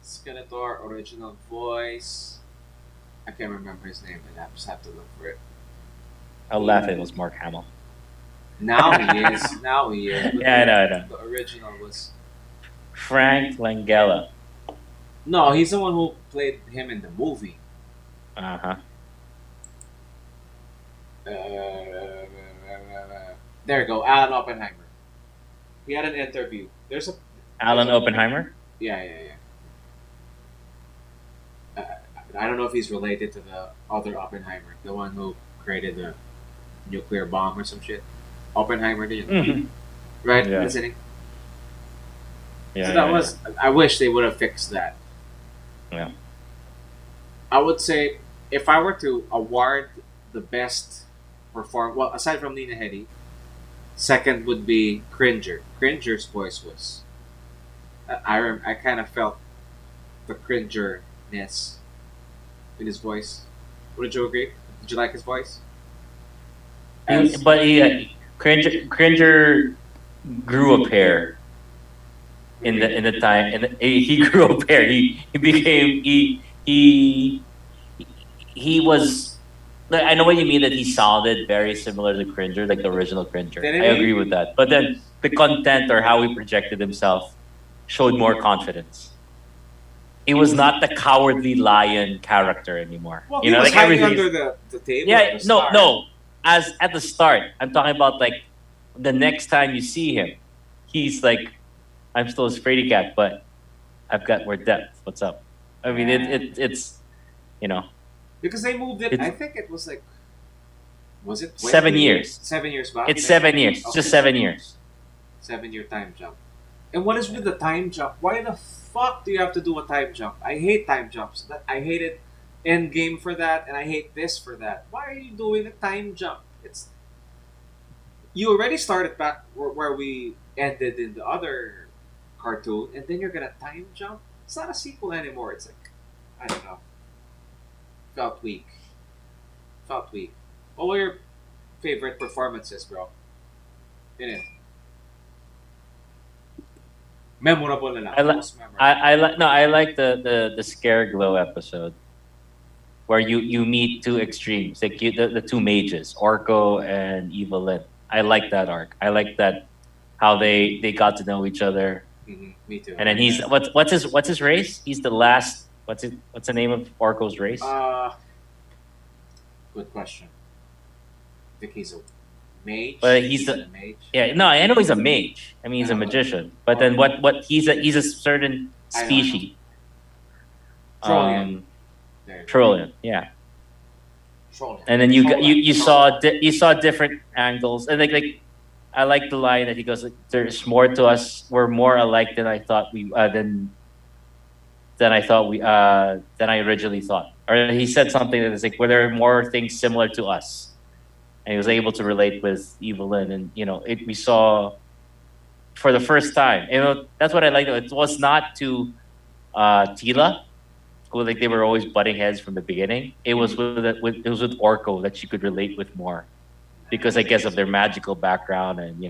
Skeletor original voice. I can't remember his name, and I just have to look for it. I'll laugh if it was Mark Hamill. Now he is. Now he is. But Yeah, I know. The original was. Frank Langella. No, he's the one who played him in the movie. Uh-huh. There you go, Alan Oppenheimer. He had an interview. There's a. Alan Oppenheimer. Yeah, yeah, yeah. I don't know if he's related to the other Oppenheimer, the one who created the nuclear bomb or some shit. Oppenheimer, did you? Mhm. Right? Yeah. Listening. Yeah. So that yeah, was. I wish they would have fixed that. Yeah. I would say, if I were to award the best perform. Well, aside from Nina Hedy, second would be Cringer. Cringer's voice was. I kind of felt the Cringer-ness in his voice. Would you agree? Did you like his voice? As But Cringer grew a pair in the time, and he grew a pair. He became he was. Like, I know what you mean that he sounded very similar to Cringer, like the original Cringer. Didn't I agree he? with that. But then the content or how he projected himself showed more confidence. He was not the cowardly lion character anymore. Well, You he know, was like hiding everything. under the table at Yeah, the no, start. no. As at the start, I'm talking about like the next time you see him, he's like, I'm still a scaredy cat, but I've got more depth. What's up? I mean, it's you know, Because they moved it. it's I think it was like. Was it 7 20? years. 7 years back? It's 7 years. It's just 7 years. 7 year time jump. And what is with the time jump? Why the fuck do you have to do a time jump? I hate time jumps. I hated Endgame for that, and I hate this for that. Why are you doing a time jump? It's you already started back where we ended in the other cartoon, and then you're gonna time jump. It's not a sequel anymore. It's like I don't know. Felt weak. Felt weak. What were your favorite performances, bro? In it. Memorable na lang. I like Most memorable. I like no I like the Scare Glow episode where you meet two extremes, like the two mages, Orko and Evelyn. I like that arc. I like that how they got to know each other. Me too. And then he's what's his race? He's the last. What's the name of Orko's race? Good question. I think he's a mage. But he's a mage. Yeah, no, I know he's a mage. I mean, he's a magician. But then what he's a certain species. Trollian. Trollian, yeah. Trollian. And then you saw different angles, and like I like the line that he goes, like, "There's more to us. We're more alike than I thought we than I thought we than I originally thought." Or he said something that is like, "Were there more things similar to us?" And he was able to relate with Evelyn, and we saw for the first time. That's what I liked. It was not to Tila, who like they were always butting heads from the beginning. It was with Orko that she could relate with more, because I guess of their magical background and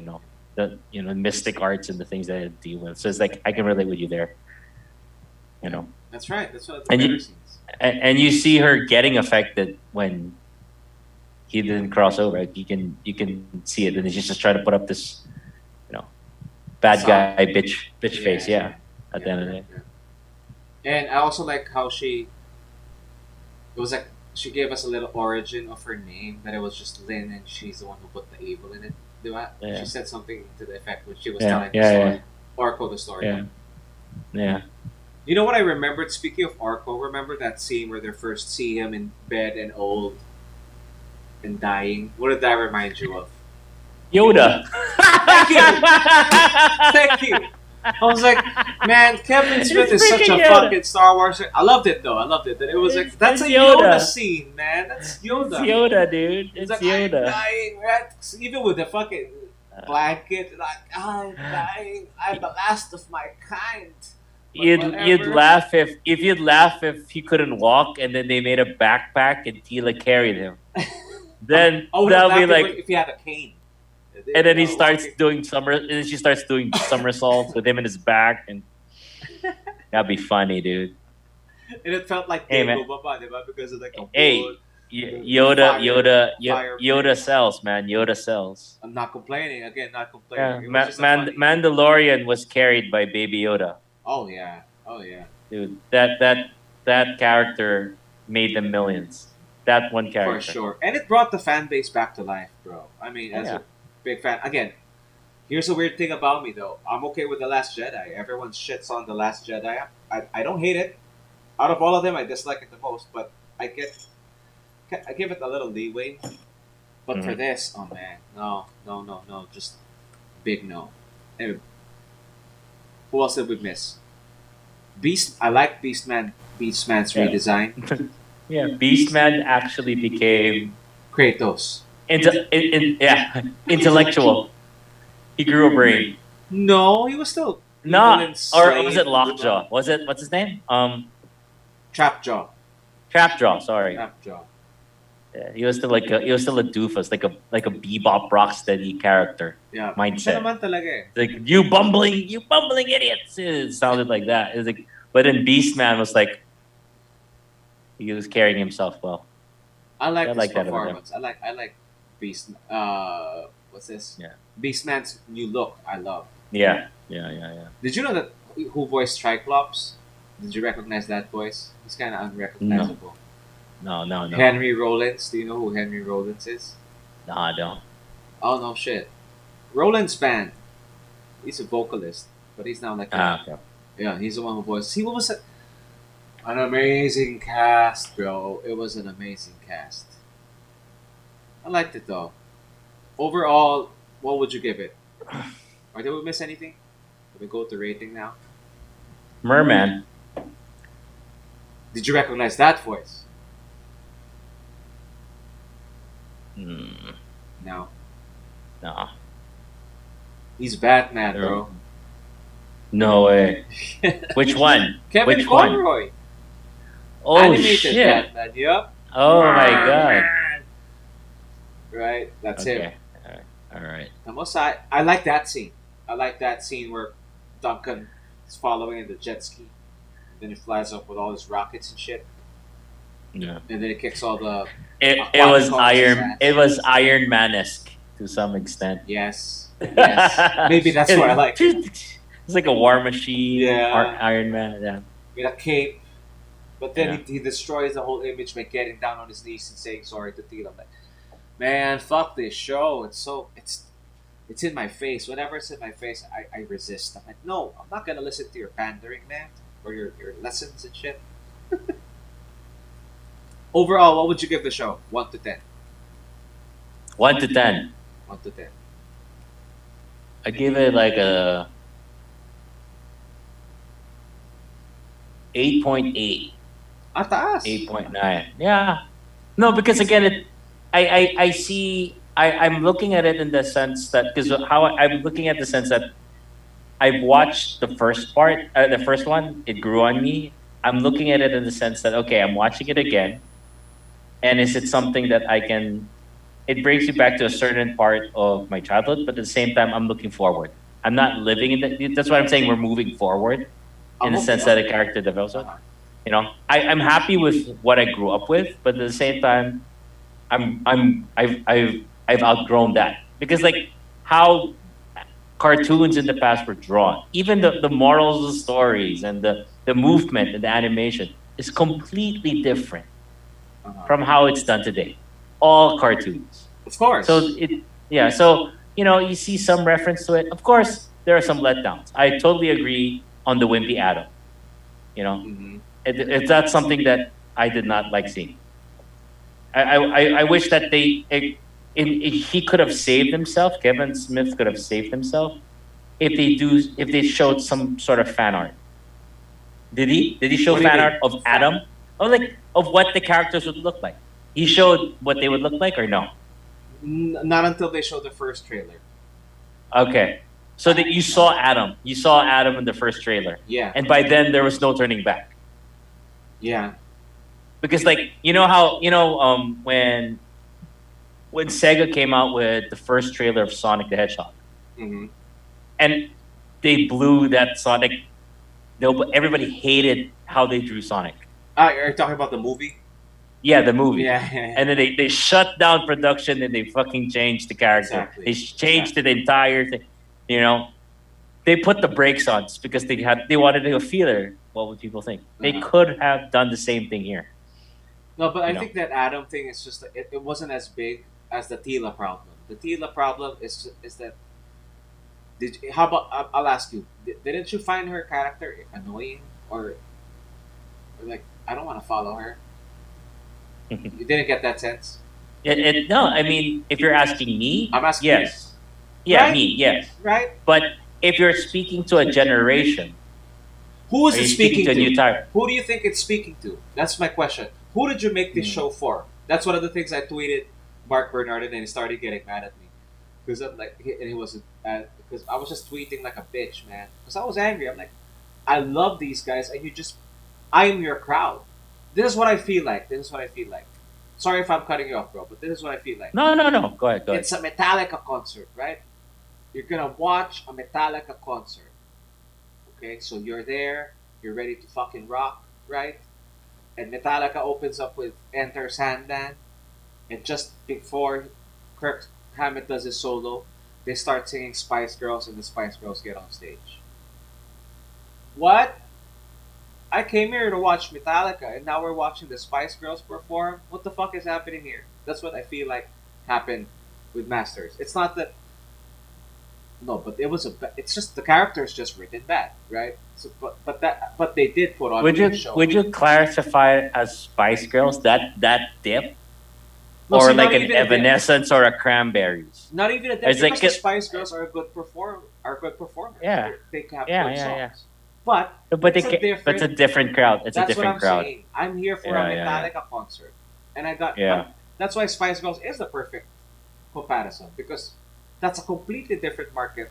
the mystic arts and the things that they deal with. So it's like I can relate with you there. That's right. That's what And the you- scenes. And you see her getting affected when he didn't cross over. You can see it, and she's just trying to put up this, bad guy bitch face. Yeah, at the end of the day. Yeah. And I also like how it was like she gave us a little origin of her name, that it was just Lynn and she's the one who put the evil in it. Diba? Yeah. She said something to the effect when she was Yeah, telling yeah, the story. yeah. Orko the story. Yeah. You know what I remembered? Speaking of Orko, remember that scene where they first see him in bed and old and dying? What did that remind you of? Yoda. Thank you. I was like, man, Kevin Smith is such a freaking Yoda. fucking Star Wars. I loved it though. I loved it. That it was like that's It's a Yoda. Yoda. Scene, man. That's Yoda. It's Yoda, dude. It's It's like I'm Yoda. dying, right? Even with the fucking blanket, like I'm dying. I'm the last of my kind. But You'd whatever. laugh if he couldn't walk, and then they made a backpack and Tila carried him. Then I would that'll have be laughed like, if he had a cane. and then he starts doing and then she starts doing somersaults with him in his back, and that'd be funny, dude. And it felt like Hey, Diego man. Baba, diba? Because of like a Hey, wood. Fire Yoda sells, man. Yoda sells. I'm not complaining. Again, not Yeah, complaining. It was just a funny- Mandalorian was carried by Baby Yoda, Oh yeah. Oh yeah. dude. That character made them millions. That one For character. sure. And it brought the fan base back to life, bro. I mean, as Yeah. a big fan. Again, here's a weird thing about me, though. I'm okay with The Last Jedi. Everyone shits on The Last Jedi. I don't hate it. Out of all of them, I dislike it the most, but I give it a little leeway. But for this, oh man, no. Just big no. Anyway, who else did we miss? Beast. I like Beastman's Yeah. redesign. Yeah, Beastman actually became Kratos. Yeah, intellectual. He grew a brain. No, he was still evil No, and or was slave. it Lockjaw? Was it what's his name? Trapjaw. Trapjaw. Sorry. Trapjaw. Yeah, he was still a doofus, like a bebop rocksteady character Yeah. Siya mindset. naman talaga eh. Like you bumbling idiots. It sounded like that. It was like, but then Beastman was like he was carrying himself well. I like I his like that about him. performance. I like Beast. What's this? Yeah. Beastman's new look. I love. Yeah. Did you know that who voiced Triclops? Did you recognize that voice? He's kind of unrecognizable. No. Henry Rollins. Do you know who Henry Rollins is? No, I don't. Oh no, shit. Rollins band. He's a vocalist, but he's now like Okay. yeah, he's the one who voiced. He was an amazing cast, bro. It was an amazing cast. I liked it though. Overall, what would you give it? Or did we miss anything? Did we go to rating now? Merman. Did you recognize that voice? Mm, No. no. He's Batman, bro. No way. Which one? Kevin Which one? Conroy. Oh Animated shit! Batman, yup. Oh my god. Right? That's him. Okay. All right. I like that scene. I like that scene where Duncan is following in the jet ski. Then he flies up with all his rockets and shit. Yeah. And then it kicks all the It Quantum was Comics' Iron. ass. It was Iron Man-esque to some extent. Yes. Yes. Maybe that's why I like it. It's like a War Machine. Yeah. Or Iron Man. Yeah. With a cape. But then Yeah. he destroys the whole image by getting down on his knees and saying sorry to Tila. Like, man, fuck this show. It's in my face. Whenever it's in my face, I resist. I'm like, no, I'm not gonna listen to your pandering, man, or your lessons and shit. Overall, what would you give the show? 1 to 10. 1 to 10. 1 to 10. I give it like a 8.8. Taas. 8.9. Yeah. No, because again, I see. I'm looking at it in the sense that because I'm looking at the sense that I've watched the first part, the first one, it grew on me. I'm looking at it in the sense that okay, I'm watching it again, and is it something that I can? It brings me back to a certain part of my childhood, but at the same time, I'm looking forward. I'm not living in that. That's why I'm saying we're moving forward, in the sense that a character develops. You know, I'm happy with what I grew up with, but at the same time, I've outgrown that because like how cartoons in the past were drawn, even the morals of the stories and the movement and the animation is completely different from how it's done today. All cartoons. Of course. So so you know, you see some reference to it. Of course, there are some letdowns. I totally agree on the Wimpy Atom. You know, Mhm. that's something that I did not like seeing. I wish that he could have saved himself. Kevin Smith could have saved himself if they showed some sort of fan art. Did he? Did he show What do you fan mean? art of Adam? Or like of what the characters would look like? He showed what they would look like, or no? Not until they show the first trailer. Okay, so that you saw Adam. You saw Adam in the first trailer, Yeah. and by then there was no turning back. Yeah. Because like you know how when Sega came out with the first trailer of Sonic the Hedgehog, Mm-hmm. and they blew that Sonic. Everybody hated how they drew Sonic. Are you talking about the movie? Yeah, the movie. Yeah. And then they shut down production and they fucking changed the character. Exactly. They changed the entire thing. You know, they put the brakes on because they wanted to go feeler. What would people think? They Uh-huh. could have done the same thing here. No, but I No. think that Adam thing is just it wasn't as big as the Tila problem. The Tila problem is that how about I'll ask you, didn't you find her character annoying or like I don't want to follow her? You didn't get that sense? No, I mean, if you're asking me, I'm asking yes, yeah, Right? me, yes. Right? But if you're speaking to a generation, Who is are it you speaking speaking to a to? new type? Who do you think it's speaking to? That's my question. Who did you make this Hmm. show for? That's one of the things I tweeted Mark Bernard, and then he started getting mad at me because and he was because I was just tweeting like a bitch, man. Because I was angry. I'm like, I love these guys, and you just, I am your crowd. This is what I feel like. This is what I feel like. Sorry if I'm cutting you off, bro, but this is what I feel like. No, no, no. Go ahead. Go ahead. It's a Metallica concert, right? You're gonna watch a Metallica concert. Okay, so you're there, you're ready to fucking rock, right? And Metallica opens up with Enter Sandman, and just before Kirk Hammett does his solo, they start singing Spice Girls, and the Spice Girls get on stage. What? I came here to watch Metallica, and now we're watching the Spice Girls perform. What the fuck is happening here? That's what I feel like happened with Masters. It's not that no, but it was it's just the characters just written bad, right? So, but they did put on a Would new you show. would you classify it as Spice Girls that dip, No, or see, like not an even a dip. Evanescence or a Cranberries? Not even a dip, It's because like the Spice Girls are a good performers. Yeah, They have yeah, good yeah, songs. yeah. But But it's a but it's a different. different crowd. It's a That's what different I'm crowd. saying. I'm here for Yeah, a yeah, yeah. Metallica concert, and I got. Yeah. That's why Spice Girls is the perfect comparison, because that's a completely different market.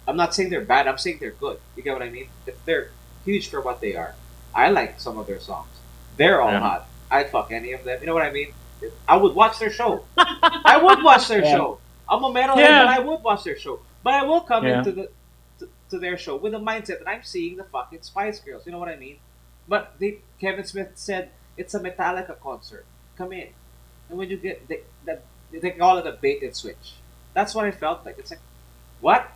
I'm not saying they're bad. I'm saying they're good. You get what I mean? If they're huge for what they are. I like some of their songs. They're all Yeah. hot. I'd fuck any of them. You know what I mean? I would watch their show. I would watch their Yeah. show. I'm a metalhead, Yeah. but I would watch their show. But I will come Yeah. into to their show with the mindset that I'm seeing the fucking Spice Girls. You know what I mean? But Kevin Smith said it's a Metallica concert. Come in, and when you get they call it a bait and switch. That's what I felt like. It's like, what?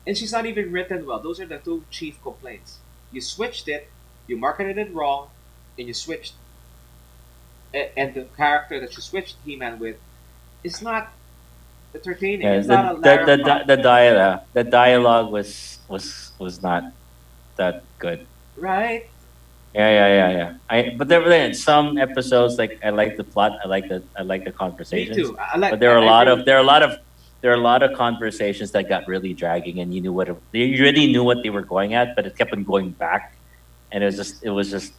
And she's not even written well. Those are the two chief complaints. You switched it, you marketed it wrong, and you switched. And the character that you switched He-Man with is not entertaining. Yeah, It's not a Lara Croft, the dialogue was not that good. right? Yeah. But there were some episodes like I like the plot, I like the Me conversations. too. I like. But there are a I lot really, of conversations that got really dragging, and you knew they really knew what they were going at, but it kept on going back, and it was just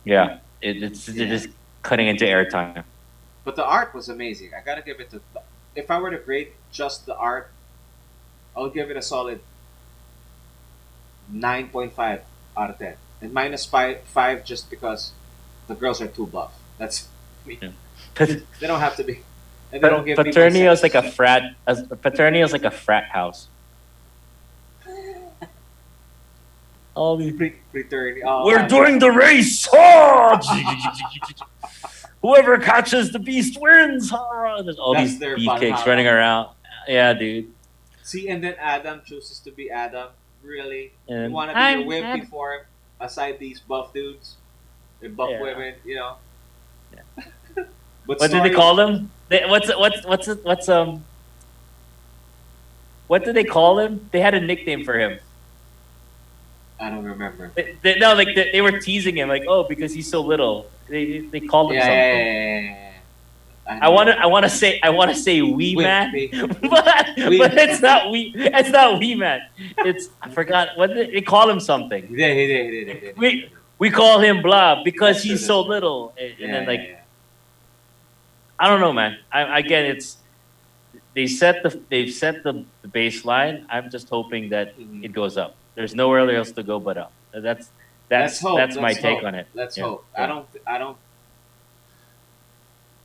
yeah, they're yeah. just cutting into airtime. But the art was amazing. I gotta give it to. If I were to grade just the art, I'll give it a solid 9.5 out of 10, and minus five just because the girls are too buff. That's me. Yeah. They don't have to be, and they don't give me my Paternio's like a sense. frat. Paternio's like a frat house. All these Fraternity. Oh, We're doing the race. Whoever catches the beast wins. There's all That's these their beefcakes Valhalla. running around. Yeah, dude. See, and then Adam chooses to be Adam. Really, you And want to be your wimpy form aside these buff dudes and buff Yeah. women, you know. Yeah. But What did they story, call them? What did they call him? They had a nickname for him. I don't remember. No, like they were teasing him, like, oh, because he's so little. They called him Yeah, something. yeah. I want to say wee man, Wimpy. but it's not wee man. It's I forgot what they call him something. He did. We call him blah because That's true, he's so that's true. little, and Yeah, then like yeah. I don't know, man. Again, it's they've set the baseline. I'm just hoping that Mhm. it goes up. There's nowhere else to go but up. Let's That's hope. that's my let's take hope. on it. Let's Yeah, hope. yeah. I don't.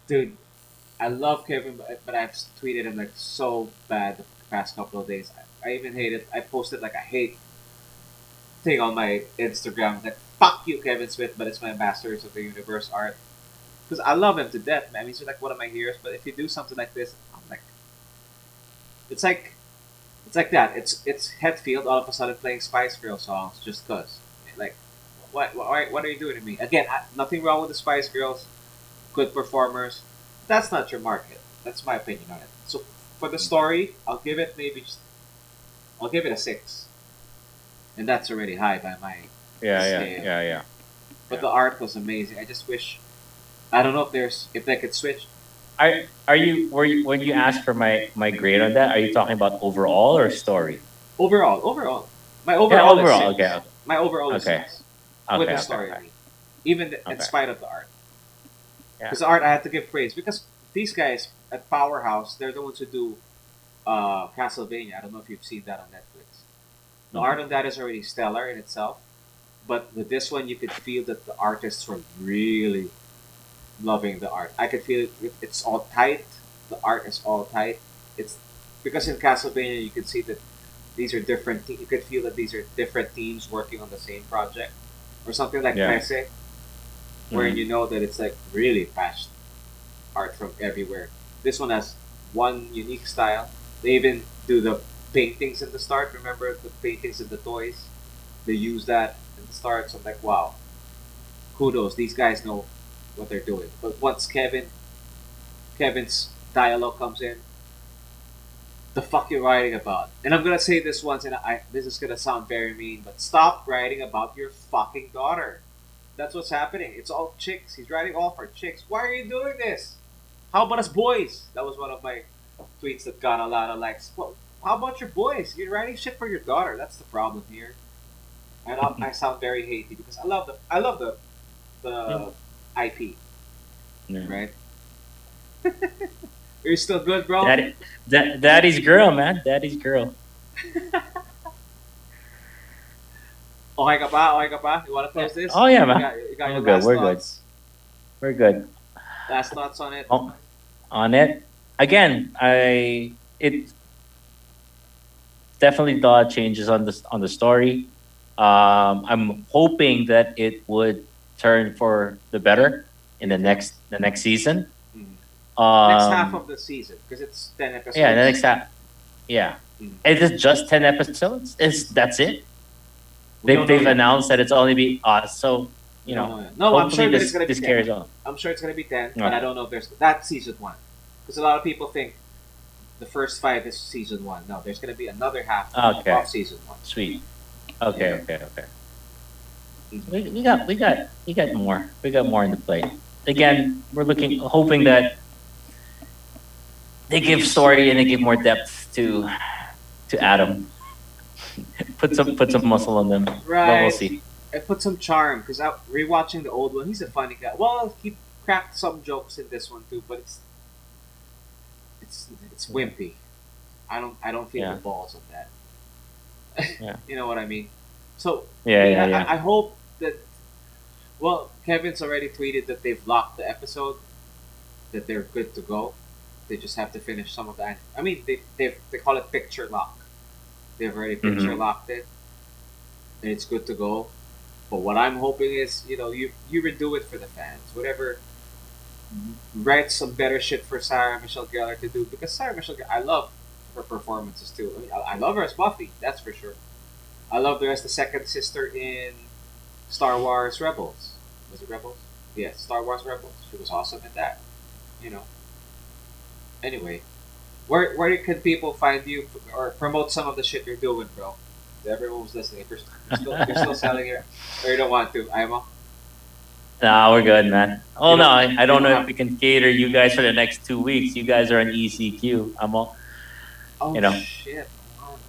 Dude, I love Kevin, but I've tweeted him like so bad the past couple of days. I even hate it. I posted like a hate thing on my Instagram that fuck you, Kevin Smith, but it's my Masters of the Universe art. Because I love him to death, man. He's like one of my heroes. But if you do something like this, I'm like, it's like, it's like that. It's Hetfield all of a sudden playing Spice Girl songs just cause. Like, what are you doing to me? Again, nothing wrong with the Spice Girls, good performers. That's not your market. That's my opinion on it. So for the story, I'll give it a 6, and that's already high by my scale. Yeah. But the art was amazing. I just wish. I don't know if they could switch. Are you when you ask for my grade on that? Are you talking about overall or story? Overall, my Yeah, overall is overall. 6. Okay, My overall is okay, 6 with okay, the okay, story. I okay. mean, even in Okay. spite of the art, Yeah. because the art I had to give praise because these guys at Powerhouse, they're the ones who do Castlevania. I don't know if you've seen that on Netflix. The art on that is already stellar in itself, but with this one, you could feel that the artists were really loving the art. I could feel it. It's all tight. The art is all tight. It's because in Castlevania, you could see that these are different. You could feel that these are different teams working on the same project, or something like Yeah. Pese, where Mhm. you know that it's like really fast art from everywhere. This one has one unique style. They even do the paintings in the start. Remember the paintings in the toys? They use that in the start. So I'm like, wow, kudos. These guys know what they're doing. But once Kevin's dialogue comes in, the fuck you writing about? And I'm gonna say this once, and this is gonna sound very mean, but stop writing about your fucking daughter. That's what's happening. It's all chicks. He's writing all for chicks. Why are you doing this? How about us boys? That was one of my tweets that got a lot of likes. Well, how about your boys? You're writing shit for your daughter. That's the problem here. And I sound very hatey because I love Yeah. the IP, Yeah. right? You're still good, bro. Daddy's girl, man. Daddy's girl. Okay ka pa? Okay ka pa? You wanna Yeah. close this? Oh yeah, man. You got We're your good. last We're good. thoughts. We're good. Last thoughts on it. Oh, on it again. It definitely thought changes on the story. I'm hoping that it would turn for the better in the next season. Mhm. Next half Um, of the season because it's 10 episodes. yeah, the next half. Yeah, Mhm. is it just 10 episodes? Is that's it? We don't know They've yet. announced that it's only be so We you don't know. know yet. No, I'm Hopefully sure that it's gonna be this 10. carries on. I'm sure it's gonna be 10, but I Okay. don't know if there's that's season one. Because a lot of people think the first five is season one. No, there's gonna be another half Okay. of season one. Sweet. Okay. Yeah. Okay. Mhm. We got more. We got more in the plate. Again, we're hoping that they give story and they give more depth to Adam. Put some muscle on them. But we'll Right. see. It put some charm because rewatching the old one, he's a funny guy. Well, he cracked some jokes in this one too, but it's wimpy. I don't feel Yeah. the balls of that. Yeah. You know what I mean? So Yeah. I hope that. Well, Kevin's already tweeted that they've locked the episode, that they're good to go. They just have to finish some of the. I mean, they call it picture lock. They've already picture Mhm. locked it, and it's good to go. But what I'm hoping is, you redo it for the fans. Whatever, write some better shit for Sarah Michelle Gellar to do because Sarah Michelle, I love her performances too. I mean, I love her as Buffy, that's for sure. I love her as the second sister in Star Wars Rebels. Was it Rebels? Yeah, Star Wars Rebels. She was awesome in that. You know. Anyway, where can people find you or promote some of the shit you're doing, bro? Everyone who's listening, if you're still selling it, or you don't want to, I'm a, Nah, we're good, man. Oh you no, don't I you don't don't know if have. we can cater you guys for the next 2 weeks. You guys are on ECQ. I'm all, Oh you know, shit!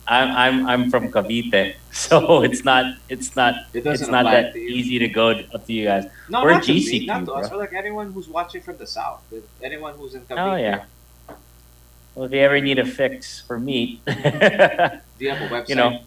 I'm from Cavite, so It doesn't it's not apply that to you. easy to go up to you guys. No, We're not to me, not GCQ, to us, bro. or like anyone who's watching from the south, anyone who's in Oh Cavite. yeah. Well, if you ever need a fix for meat, Do you have a you website? know,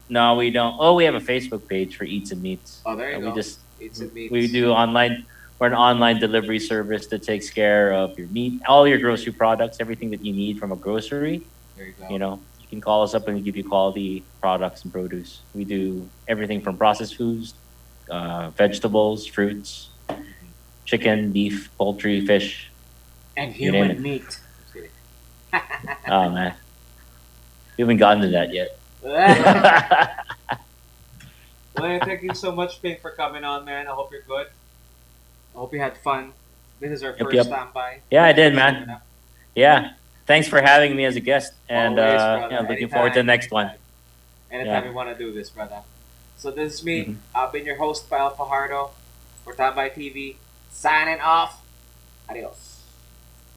no, we don't. Oh, we have a Facebook page for Eats and Meats. Oh, there you We go. just Eats and we meats. do online. We're an online delivery service that takes care of your meat, all your grocery products, everything that you need from a grocery. There you You go. know, you can call us up and we give you quality products and produce. We do everything from processed foods, vegetables, fruits, chicken, beef, poultry, fish, And you name human it. meat. Just kidding. Oh man, we haven't gotten to that yet. Well, thank you so much, Pink, for coming on, man. I hope you're good. I hope you had fun. This is our Yep, first yep. standby. Yeah, I Thanks did, for showing man. up. Yeah. Thanks for having me as a guest, and Always, brother. yeah, looking forward to the Anytime, next one. anytime. Anytime Yeah. you want to do this, brother. So this is me. Mhm. I've been your host, Pal Fajardo, for Tambay TV. Signing off. Adios.